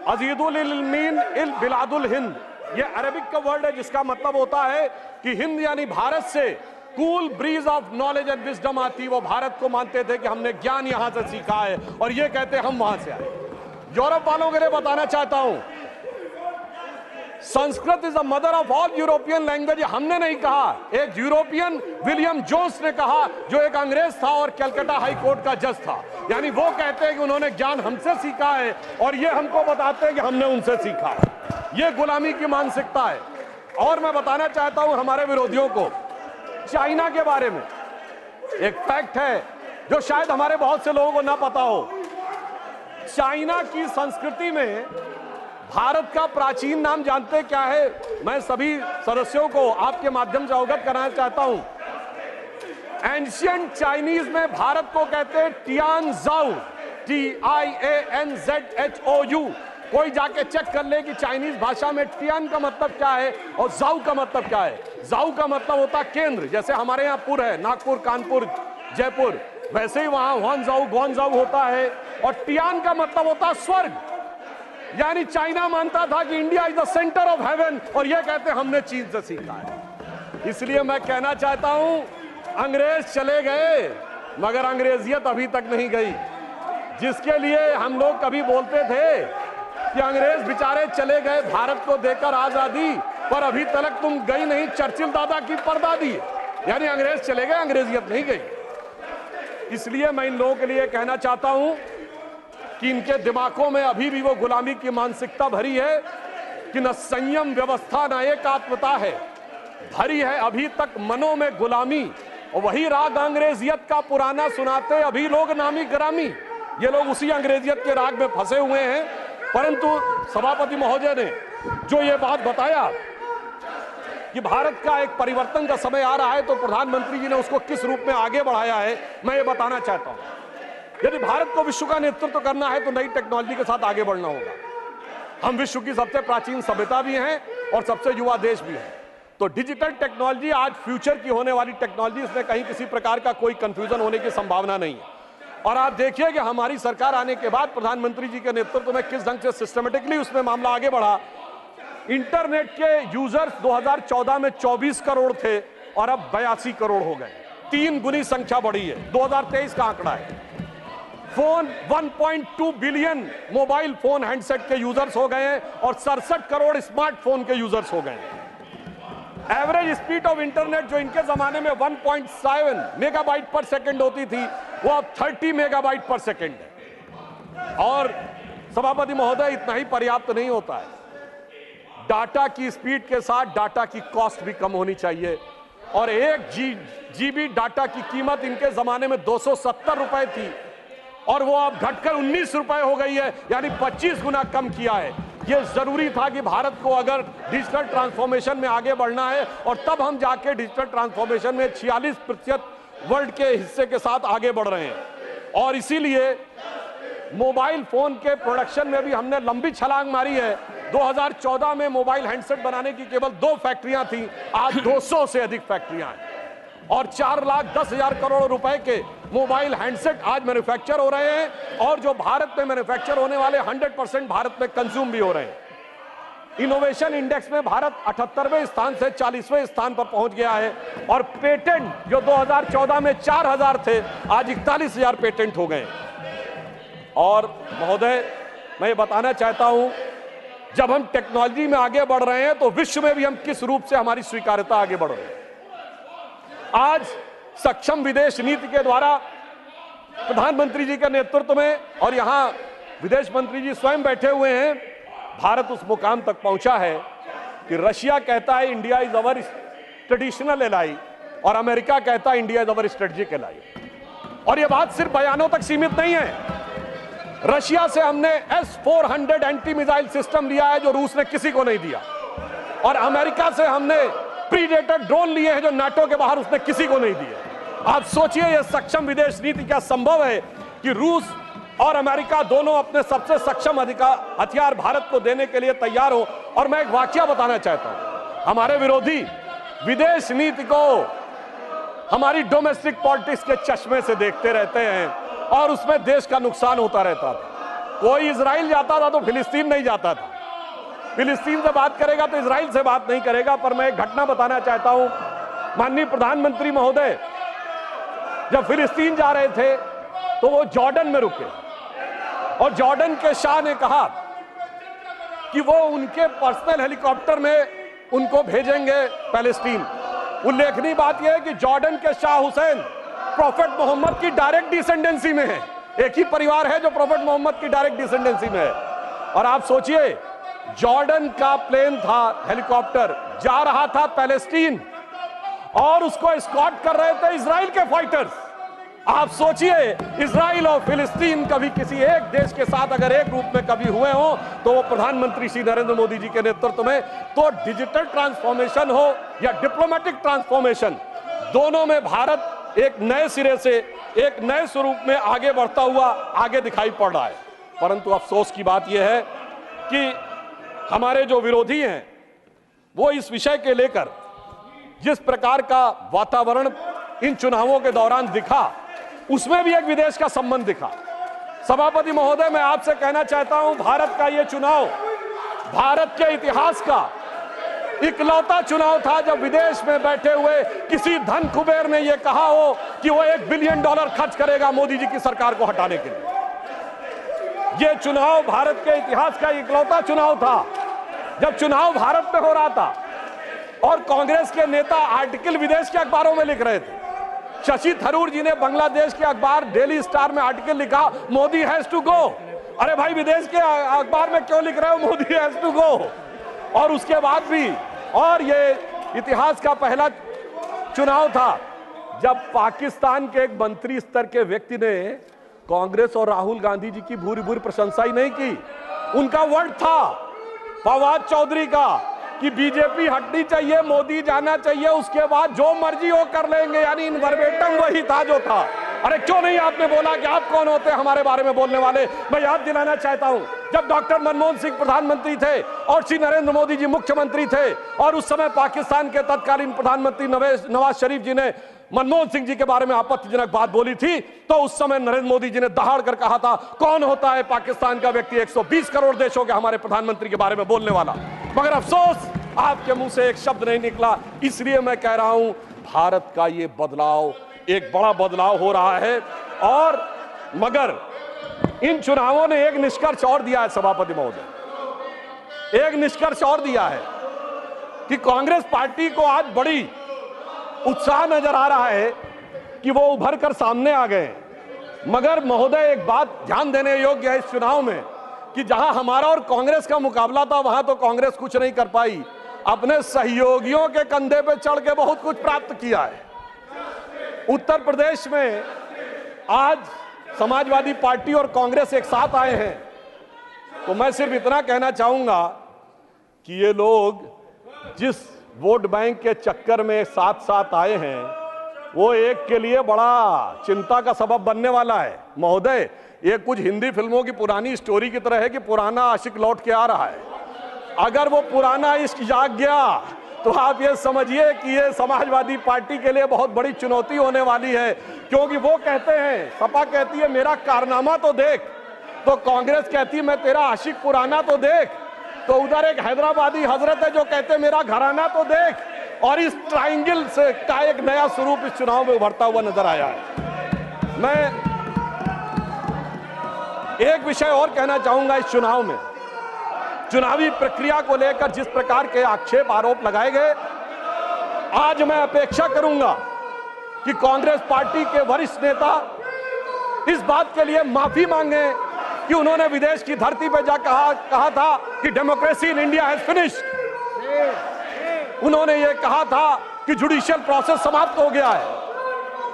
S1: अजीदुल इल्मीन इल बिलादुल हिंद, ये अरबिक का वर्ड है जिसका मतलब होता है कि हिंद यानी भारत से cool bridge of knowledge and wisdom आती। वो भारत को मानते थे कि हमने ज्ञान यहां से सीखा है और ये कहते हम वहां से आए। यूरोप वालों के लिए बताना चाहता हूं, Sanskrit is the mother of all European language. हमने नहीं कहा, एक यूरोपियन विलियम जोन्स ने कहा, जो एक अंग्रेज था और कलकत्ता हाई कोर्ट का जज था। यानी वो कहते हैं कि उन्होंने ज्ञान हमसे सीखा है और ये हमको बताते हैं कि हमने उनसे सीखा। ये गुलामी की मानसिकता है। और मैं बताना चाहता हूं हमारे विरोधियों को चाइना के बारे में एक फैक्ट है जो शायद हमारे बहुत से लोगों को ना पता हो। चाइना की संस्कृति में भारत का प्राचीन नाम जानते क्या है? मैं सभी सदस्यों को आपके माध्यम से अवगत कराना चाहता हूं। एंशियंट चाइनीज में भारत को कहते हैं टियानजाओ, TIANZHOU। कोई जाके चेक कर ले कि चाइनीज भाषा में टियान का मतलब क्या है और जाऊ का मतलब क्या है। जाऊ का मतलब होता केंद्र, जैसे हमारे यहाँ पुर है, नागपुर, कानपुर, जयपुर, वैसे ही वहां हुआनजाऊ, ग्वानजाऊ होता है। और टियान का मतलब होता स्वर्ग। यानी चाइना मानता था कि India is the centre of haven और यह कहते हमने चीन से सीखा है। इसलिए मैं कहना चाहता हूं, अंग्रेज चले गए मगर अंग्रेजियत अभी तक नहीं गई। जिसके लिए हम लोग कभी बोलते थे कि अंग्रेज बेचारे चले गए भारत को देकर आजादी, पर अभी तक तुम गई नहीं चर्चिल दादा की परदादी। यानी अंग्रेज चले गए, अंग्रेजियत नहीं गई। इसलिए मैं इन लोगों के लिए कहना चाहता हूं कि इनके दिमागों में अभी भी वो गुलामी की मानसिकता भरी है कि न संयम व्यवस्था न एकात्मता है, भरी है अभी तक मनों में गुलामी। और वही राग अंग्रेजियत का पुराना सुनाते अभी लोग नामी ग्रामी। ये लोग उसी अंग्रेजियत के राग में फंसे हुए हैं। परंतु सभापति महोदय ने जो ये बात बताया कि भारत का एक परिवर्तन का समय आ रहा है, तो प्रधानमंत्री जी ने उसको किस रूप में आगे बढ़ाया है, मैं ये बताना चाहता हूं। यदि भारत को विश्व का नेतृत्व करना है तो नई टेक्नोलॉजी के साथ आगे बढ़ना होगा। हम विश्व की सबसे प्राचीन सभ्यता भी हैं और सबसे युवा देश भी हैं। तो डिजिटल टेक्नोलॉजी आज फ्यूचर की होने वाली टेक्नोलॉजी, इसमें कहीं किसी प्रकार का कोई कंफ्यूजन होने की संभावना नहीं है। और आप देखिए कि हमारी सरकार आने के बाद प्रधानमंत्री जी के नेतृत्व में किस ढंग से सिस्टमेटिकली उसमें मामला आगे बढ़ा। इंटरनेट के यूजर्स 2014 में 24 करोड़ थे और अब 82 करोड़ हो गए। 3 गुनी संख्या बढ़ी है। 2023 का आंकड़ा है। Phone 1.2 billion mobile phone handset के यूजर्स हो गए हैं और 67 करोड़ स्मार्टफोन के यूजर्स हो गए हैं। एवरेज स्पीड ऑफ इंटरनेट जो इनके जमाने में 1.7 मेगाबाइट पर सेकंड होती थी, वो अब 30 मेगाबाइट पर सेकंड है। और सभापति महोदय, इतना ही पर्याप्त नहीं होता है। डाटा की स्पीड के साथ डाटा की कॉस्ट भी कम होनी चाहिए। और 1 GB डाटा की कीमत इनके जमाने में 270 रुपए थी और वो अब घटकर 19 रुपए हो गई है, यानी 25 गुना कम किया है। ये जरूरी था कि भारत को अगर डिजिटल ट्रांसफॉर्मेशन में आगे बढ़ना है, और तब हम जाके डिजिटल ट्रांसफॉर्मेशन में 46% वर्ल्ड के हिस्से के साथ आगे बढ़ रहे हैं। और इसीलिए मोबाइल फोन के प्रोडक्शन में भी हमने लंबी छलांग मारी है। 2014 में मोबाइल हैंडसेट बनाने की केवल 2 फैक्ट्रियां थी, आज 200 से अधिक फैक्ट्रियां हैं और 4,10,000 करोड़ रुपए के मोबाइल हैंडसेट आज मैन्युफैक्चर हो रहे हैं। और जो भारत में मैन्युफैक्चर होने वाले 100% भारत में कंज्यूम भी हो रहे हैं। इनोवेशन इंडेक्स में भारत 78वें स्थान से 40वें स्थान पर पहुंच गया है और पेटेंट जो 2014 में 4000 थे आज 41,000 पेटेंट हो गए। और महोदय, मैं ये बताना चाहता हूं, जब हम टेक्नोलॉजी में आगे बढ़ रहे हैं तो विश्व में भी हम किस रूप से हमारी स्वीकार्यता आगे बढ़ रही है। आज सक्षम विदेश नीति के द्वारा प्रधानमंत्री जी के नेतृत्व में, और यहां विदेश मंत्री जी स्वयं बैठे हुए हैं, भारत उस मुकाम तक पहुंचा है कि रशिया कहता है India is our traditional ally और अमेरिका कहता है India is our strategic ally. और यह बात सिर्फ बयानों तक सीमित नहीं है। रशिया से हमने S-400 एंटी मिसाइल सिस्टम लिया है जो रूस ने किसी को नहीं दिया, और अमेरिका से हमने प्रीडेटर ड्रोन लिए हैं जो नाटो के बाहर उसने किसी को नहीं दिए। आप सोचिए यह सक्षम विदेश नीति क्या संभव है कि रूस और अमेरिका दोनों अपने सबसे सक्षम हथियार भारत को देने के लिए तैयार हो। और मैं एक वाकया बताना चाहता हूं, हमारे विरोधी विदेश नीति को हमारी डोमेस्टिक पॉलिटिक्स के चश्मे से देखते रहते हैं और उसमें देश का नुकसान होता रहता था। कोई इजराइल जाता था तो फिलिस्तीन नहीं जाता था, फिलिस्तीन से बात करेगा तो इजराइल से बात नहीं करेगा। पर मैं एक घटना बताना चाहता हूं, माननीय प्रधानमंत्री महोदय जब फिलिस्तीन जा रहे थे तो वो जॉर्डन में रुके और जॉर्डन के शाह ने कहा कि वो उनके पर्सनल हेलीकॉप्टर में उनको भेजेंगे पैलेस्टीन। उल्लेखनीय बात यह है कि जॉर्डन के शाह हुसैन प्रोफेट मोहम्मद की डायरेक्ट डिसेंडेंसी में है, एक ही परिवार है जो प्रोफेट मोहम्मद की डायरेक्ट डिसेंडेंसी में है। और आप सोचिए, जॉर्डन का प्लेन था, हेलीकॉप्टर जा रहा था पैलेस्टीन और उसको एस्कॉर्ट कर रहे थे इजराइल के फाइटर्स। आप सोचिए, इजराइल और फिलिस्तीन कभी किसी एक देश के साथ अगर एक रूप में कभी हुए हो तो वो प्रधानमंत्री श्री नरेंद्र मोदी जी के नेतृत्व में। तो डिजिटल ट्रांसफॉर्मेशन हो या डिप्लोमेटिक ट्रांसफॉर्मेशन, दोनों में भारत एक नए सिरे से एक नए स्वरूप में आगे बढ़ता हुआ आगे दिखाई पड़ रहा है। परंतु अफसोस की बात यह है कि हमारे जो विरोधी हैं वो इस विषय के लेकर जिस प्रकार का वातावरण इन चुनावों के दौरान दिखा, उसमें भी एक विदेश का संबंध दिखा। सभापति महोदय, मैं आपसे कहना चाहता हूं, भारत का यह चुनाव भारत के इतिहास का इकलौता चुनाव था जब विदेश में बैठे हुए किसी धन कुबेर ने यह कहा हो कि वो $1 बिलियन खर्च करेगा मोदी जी की सरकार को हटाने के लिए। यह चुनाव भारत के इतिहास का इकलौता चुनाव था जब चुनाव भारत में हो रहा था और कांग्रेस के नेता आर्टिकल विदेश के अखबारों में लिख रहे थे। शशि थरूर जी ने बांग्लादेश के अखबार डेली स्टार में आर्टिकल लिखा, मोदी हैज टू गो। अरे भाई, विदेश के अखबार में क्यों लिख रहे हो मोदी हैज टू गो? और उसके बाद भी, और ये इतिहास का पहला चुनाव था जब पाकिस्तान के एक मंत्री स्तर के व्यक्ति ने कांग्रेस और राहुल गांधी जी की भूरी भूरी प्रशंसा ही नहीं की। उनका वर्ड था फवाद चौधरी का कि बीजेपी हटनी चाहिए, मोदी जाना चाहिए, उसके बाद जो मर्जी हो कर लेंगे, यानी इन वर्बेटम वही था जो था। अरे क्यों नहीं आपने बोला कि आप कौन होते हैं हमारे बारे में बोलने वाले? मैं याद दिलाना चाहता हूं, जब डॉक्टर मनमोहन सिंह प्रधानमंत्री थे और श्री नरेंद्र मोदी जी मुख्यमंत्री थे और उस समय पाकिस्तान के तत्कालीन प्रधानमंत्री नवाज शरीफ जी ने मनमोहन सिंह जी के बारे में आपत्तिजनक बात बोली थी, तो उस समय नरेंद्र मोदी जी ने दहाड़ कर कहा था, कौन होता है पाकिस्तान का व्यक्ति 120 करोड़ देशों के हमारे प्रधानमंत्री के बारे में बोलने वाला? मगर अफसोस, आपके मुंह से एक शब्द नहीं निकला। इसलिए मैं कह रहा हूं, भारत का ये बदलाव, एक बड़ा बदलाव हो रहा है। और मगर इन चुनावों ने एक निष्कर्ष और दिया है सभापति महोदय, एक निष्कर्ष और दिया है कि कांग्रेस पार्टी को आज बड़ी उत्साह नजर आ रहा है कि वो उभर कर सामने आ गए। मगर महोदय, एक बात ध्यान देने योग्य है इस चुनाव में कि जहां हमारा और कांग्रेस का मुकाबला था वहां तो कांग्रेस कुछ नहीं कर पाई, अपने सहयोगियों के कंधे पे चढ़ के बहुत कुछ प्राप्त किया है। उत्तर प्रदेश में आज समाजवादी पार्टी और कांग्रेस एक साथ आए हैं, तो मैं सिर्फ इतना कहना चाहूंगा कि ये लोग जिस वोट बैंक के चक्कर में साथ साथ आए हैं वो एक के लिए बड़ा चिंता का सबब बनने वाला है। महोदय, ये कुछ हिंदी फिल्मों की पुरानी स्टोरी की तरह है कि पुराना आशिक लौट के आ रहा है। अगर वो पुराना इश्क जाग गया तो आप ये समझिए कि ये समाजवादी पार्टी के लिए बहुत बड़ी चुनौती होने वाली है, क्योंकि वो कहते हैं, सपा कहती है मेरा कारनामा तो देख, तो कांग्रेस कहती है मैं तेरा आशिक पुराना तो देख। तो उधर एक हैदराबादी हजरत है जो कहते मेरा घराना तो देख, और इस ट्रायंगल से का एक नया स्वरूप इस चुनाव में उभरता हुआ नजर आया है। मैं एक विषय और कहना चाहूंगा, इस चुनाव में चुनावी प्रक्रिया को लेकर जिस प्रकार के आक्षेप आरोप लगाए गए, आज मैं अपेक्षा करूंगा कि कांग्रेस पार्टी के वरिष्ठ नेता इस बात के लिए माफी मांगे कि उन्होंने विदेश की धरती पर जा कहा था कि democracy in India has finished. उन्होंने ये कहा था कि जुडिशियल प्रोसेस समाप्त हो गया है।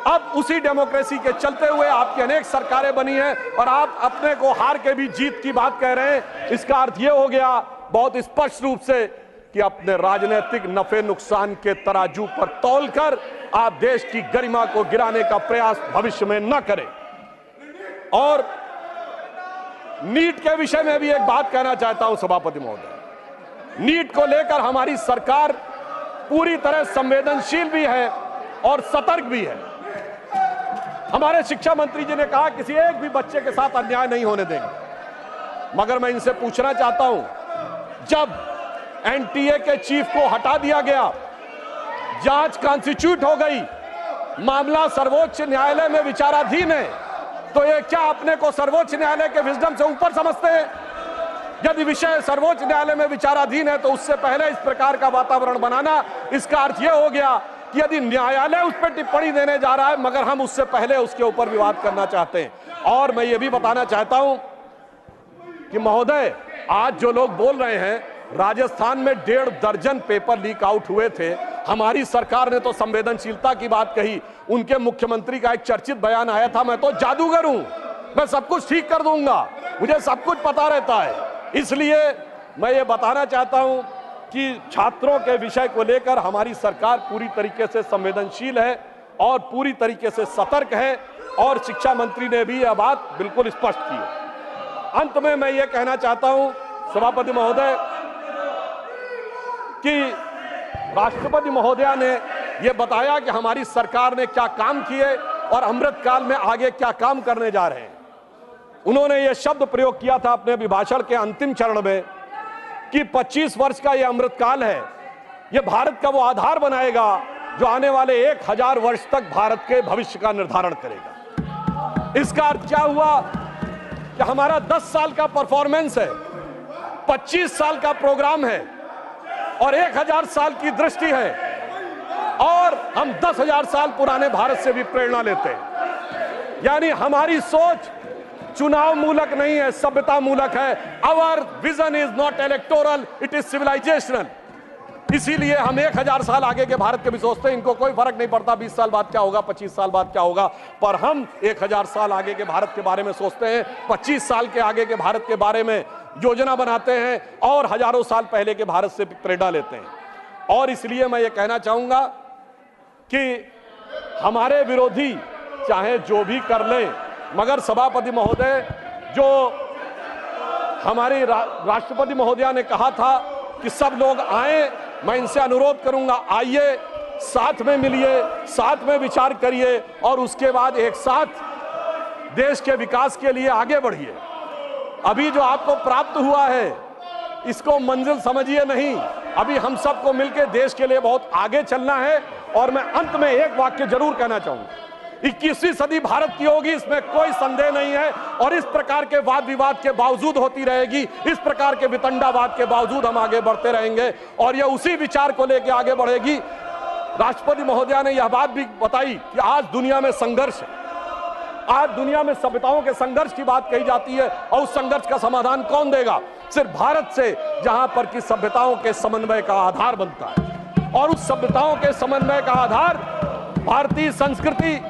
S1: अब उसी डेमोक्रेसी के चलते हुए आपकी अनेक सरकारें बनी हैं और आप अपने को हार के भी जीत की बात कह रहे हैं। इसका अर्थ यह हो गया बहुत स्पष्ट रूप से कि अपने राजनीतिक नफे नुकसान के तराजू पर तौलकर आप देश की गरिमा को गिराने का प्रयास भविष्य में न करें। और नीट के विषय में भी एक बात कहना चाहता हूं सभापति महोदय, नीट को लेकर हमारी सरकार पूरी तरह संवेदनशील भी है और सतर्क भी है। हमारे शिक्षा मंत्री जी ने कहा किसी एक भी बच्चे के साथ अन्याय नहीं होने देंगे, मगर मैं इनसे पूछना चाहता हूं, जब एनटीए के चीफ को हटा दिया गया, जांच कॉन्स्टिट्यूट हो गई, मामला सर्वोच्च न्यायालय में विचाराधीन है, तो ये क्या अपने को सर्वोच्च न्यायालय के विजडम से ऊपर समझते हैं? यदि विषय सर्वोच्च न्यायालय में विचाराधीन है तो उससे पहले इस प्रकार का वातावरण बनाना, इसका अर्थ यह हो गया कि यदि न्यायालय उस पर टिप्पणी देने जा रहा है मगर हम उससे पहले उसके ऊपर विवाद करना चाहते हैं। और मैं ये भी बताना चाहता हूं कि महोदय, आज जो लोग बोल रहे हैं, राजस्थान में 1.5 दर्जन पेपर लीक आउट हुए थे, हमारी सरकार ने तो संवेदनशीलता की बात कही। उनके मुख्यमंत्री का एक चर्चित बयान आया था, मैं तो जादूगर हूं, मैं सब कुछ ठीक कर दूंगा, मुझे सब कुछ पता रहता है। इसलिए मैं ये बताना चाहता हूं कि छात्रों के विषय को लेकर हमारी सरकार पूरी तरीके से संवेदनशील है और पूरी तरीके से सतर्क है, और शिक्षा मंत्री ने भी यह बात बिल्कुल स्पष्ट की है। अंत में मैं ये कहना चाहता हूं सभापति महोदय कि राष्ट्रपति महोदया ने यह बताया कि हमारी सरकार ने क्या काम किए और अमृतकाल में आगे क्या काम करने जा रहे हैं। उन्होंने यह शब्द प्रयोग किया था अपने अभिभाषण के अंतिम चरण में कि 25 वर्ष का यह अमृतकाल है, यह भारत का वो आधार बनाएगा जो आने वाले 1000 वर्ष तक भारत के भविष्य का निर्धारण करेगा। इसका अर्थ क्या हुआ कि हमारा 10 साल का परफॉर्मेंस है, 25 साल का प्रोग्राम है और 1000 साल की दृष्टि है, और हम 10,000 साल पुराने भारत से भी प्रेरणा लेते हैं। यानी हमारी सोच चुनाव मूलक नहीं है, सभ्यता मूलक है। Our vision is not electoral, it is civilisational. इसीलिए हम 1000 साल आगे के भारत के भी सोचते हैं। इनको कोई फर्क नहीं पड़ता 20 साल बाद क्या होगा, 25 साल बाद क्या होगा, पर हम 1000 साल आगे के भारत के बारे में सोचते हैं, 25 साल के आगे के भारत के बारे में योजना बनाते हैं और हजारों साल पहले के भारत से प्रेरणा लेते हैं। और इसलिए मैं ये कहना चाहूंगा कि हमारे विरोधी चाहे जो भी कर ले, मगर सभापति महोदय, जो हमारी राष्ट्रपति महोदया ने कहा था कि सब लोग आए, मैं इनसे अनुरोध करूंगा, आइए, साथ में मिलिए, साथ में विचार करिए और उसके बाद एक साथ देश के विकास के लिए आगे बढ़िए। अभी जो आपको प्राप्त हुआ है इसको मंजिल समझिए नहीं, अभी हम सबको मिलकर देश के लिए बहुत आगे चलना है। और मैं अंत में एक वाक्य जरूर कहना चाहूंगा, 21वीं सदी भारत की होगी, इसमें कोई संदेह नहीं है, और इस प्रकार के वाद विवाद के बावजूद होती रहेगी, इस प्रकार के वितंडावाद के बावजूद हम आगे बढ़ते रहेंगे और यह उसी विचार को लेकर आगे बढ़ेगी। राष्ट्रपति महोदया ने यह बात भी बताई कि आज दुनिया में संघर्ष है, आज दुनिया में सभ्यताओं के संघर्ष की बात कही जाती है, और उस संघर्ष का समाधान कौन देगा? सिर्फ भारत से, जहां पर कि सभ्यताओं के समन्वय का आधार बनता है, और उस सभ्यताओं के समन्वय का आधार भारतीय संस्कृति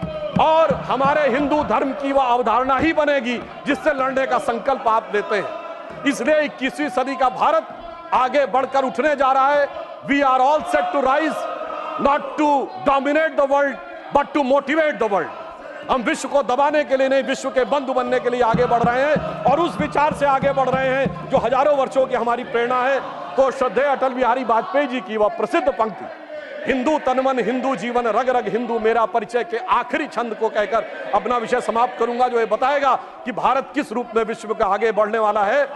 S1: और हमारे हिंदू धर्म की वह अवधारणा ही बनेगी जिससे लड़ने का संकल्प आप लेते हैं। इसलिए 21वीं सदी का भारत आगे बढ़कर उठने जा रहा है। We are all set to rise, not to dominate the world but to motivate the world. हम विश्व को दबाने के लिए नहीं, विश्व के बंधु बनने के लिए आगे बढ़ रहे हैं और उस विचार से आगे बढ़ रहे हैं जो हजारों वर्षों की हमारी प्रेरणा है। तो श्रद्धेय अटल बिहारी वाजपेयी जी की वह प्रसिद्ध पंक्ति, हिंदू तनमन हिंदू जीवन रग रग हिंदू मेरा परिचय, के आखिरी छंद को कहकर अपना विषय समाप्त करूंगा, जो ये बताएगा कि भारत किस रूप में विश्व का आगे बढ़ने वाला है।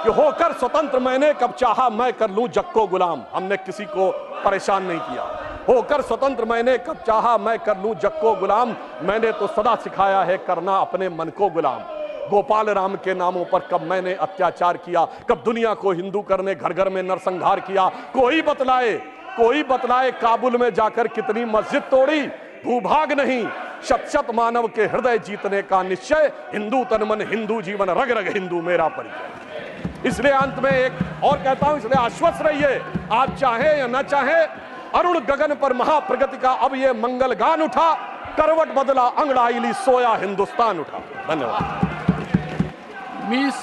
S1: कि होकर स्वतंत्र मैंने कब चाहा मैं कर लूं जग को गुलाम। हमने किसी को परेशान नहीं किया। होकर स्वतंत्र मैंने कब चाहा मैं कर लूं जग को गुलाम। मैंने तो सदा सिखाया है करना अपने मन को गुलाम। गोपाल राम के नामों पर कब मैंने अत्याचार किया, कब दुनिया को हिंदू करने घर घर में नरसंहार किया। कोई बतलाए काबुल में जाकर कितनी मस्जिद तोड़ी। भूभाग नहीं शत शत मानव के हृदय जीतने का निश्चय। हिंदू तन मन हिंदू जीवन रग रग हिंदू मेरा परिचय। इसलिए अंत में एक और कहता हूं, इसलिए आश्वस्त रहिए, आप चाहे या न चाहे, अरुण गगन पर महाप्रगति का अब ये मंगल गान उठा। करवट बदला अंगड़ाई ली सोया हिंदुस्तान उठा। धन्यवाद।
S5: मिस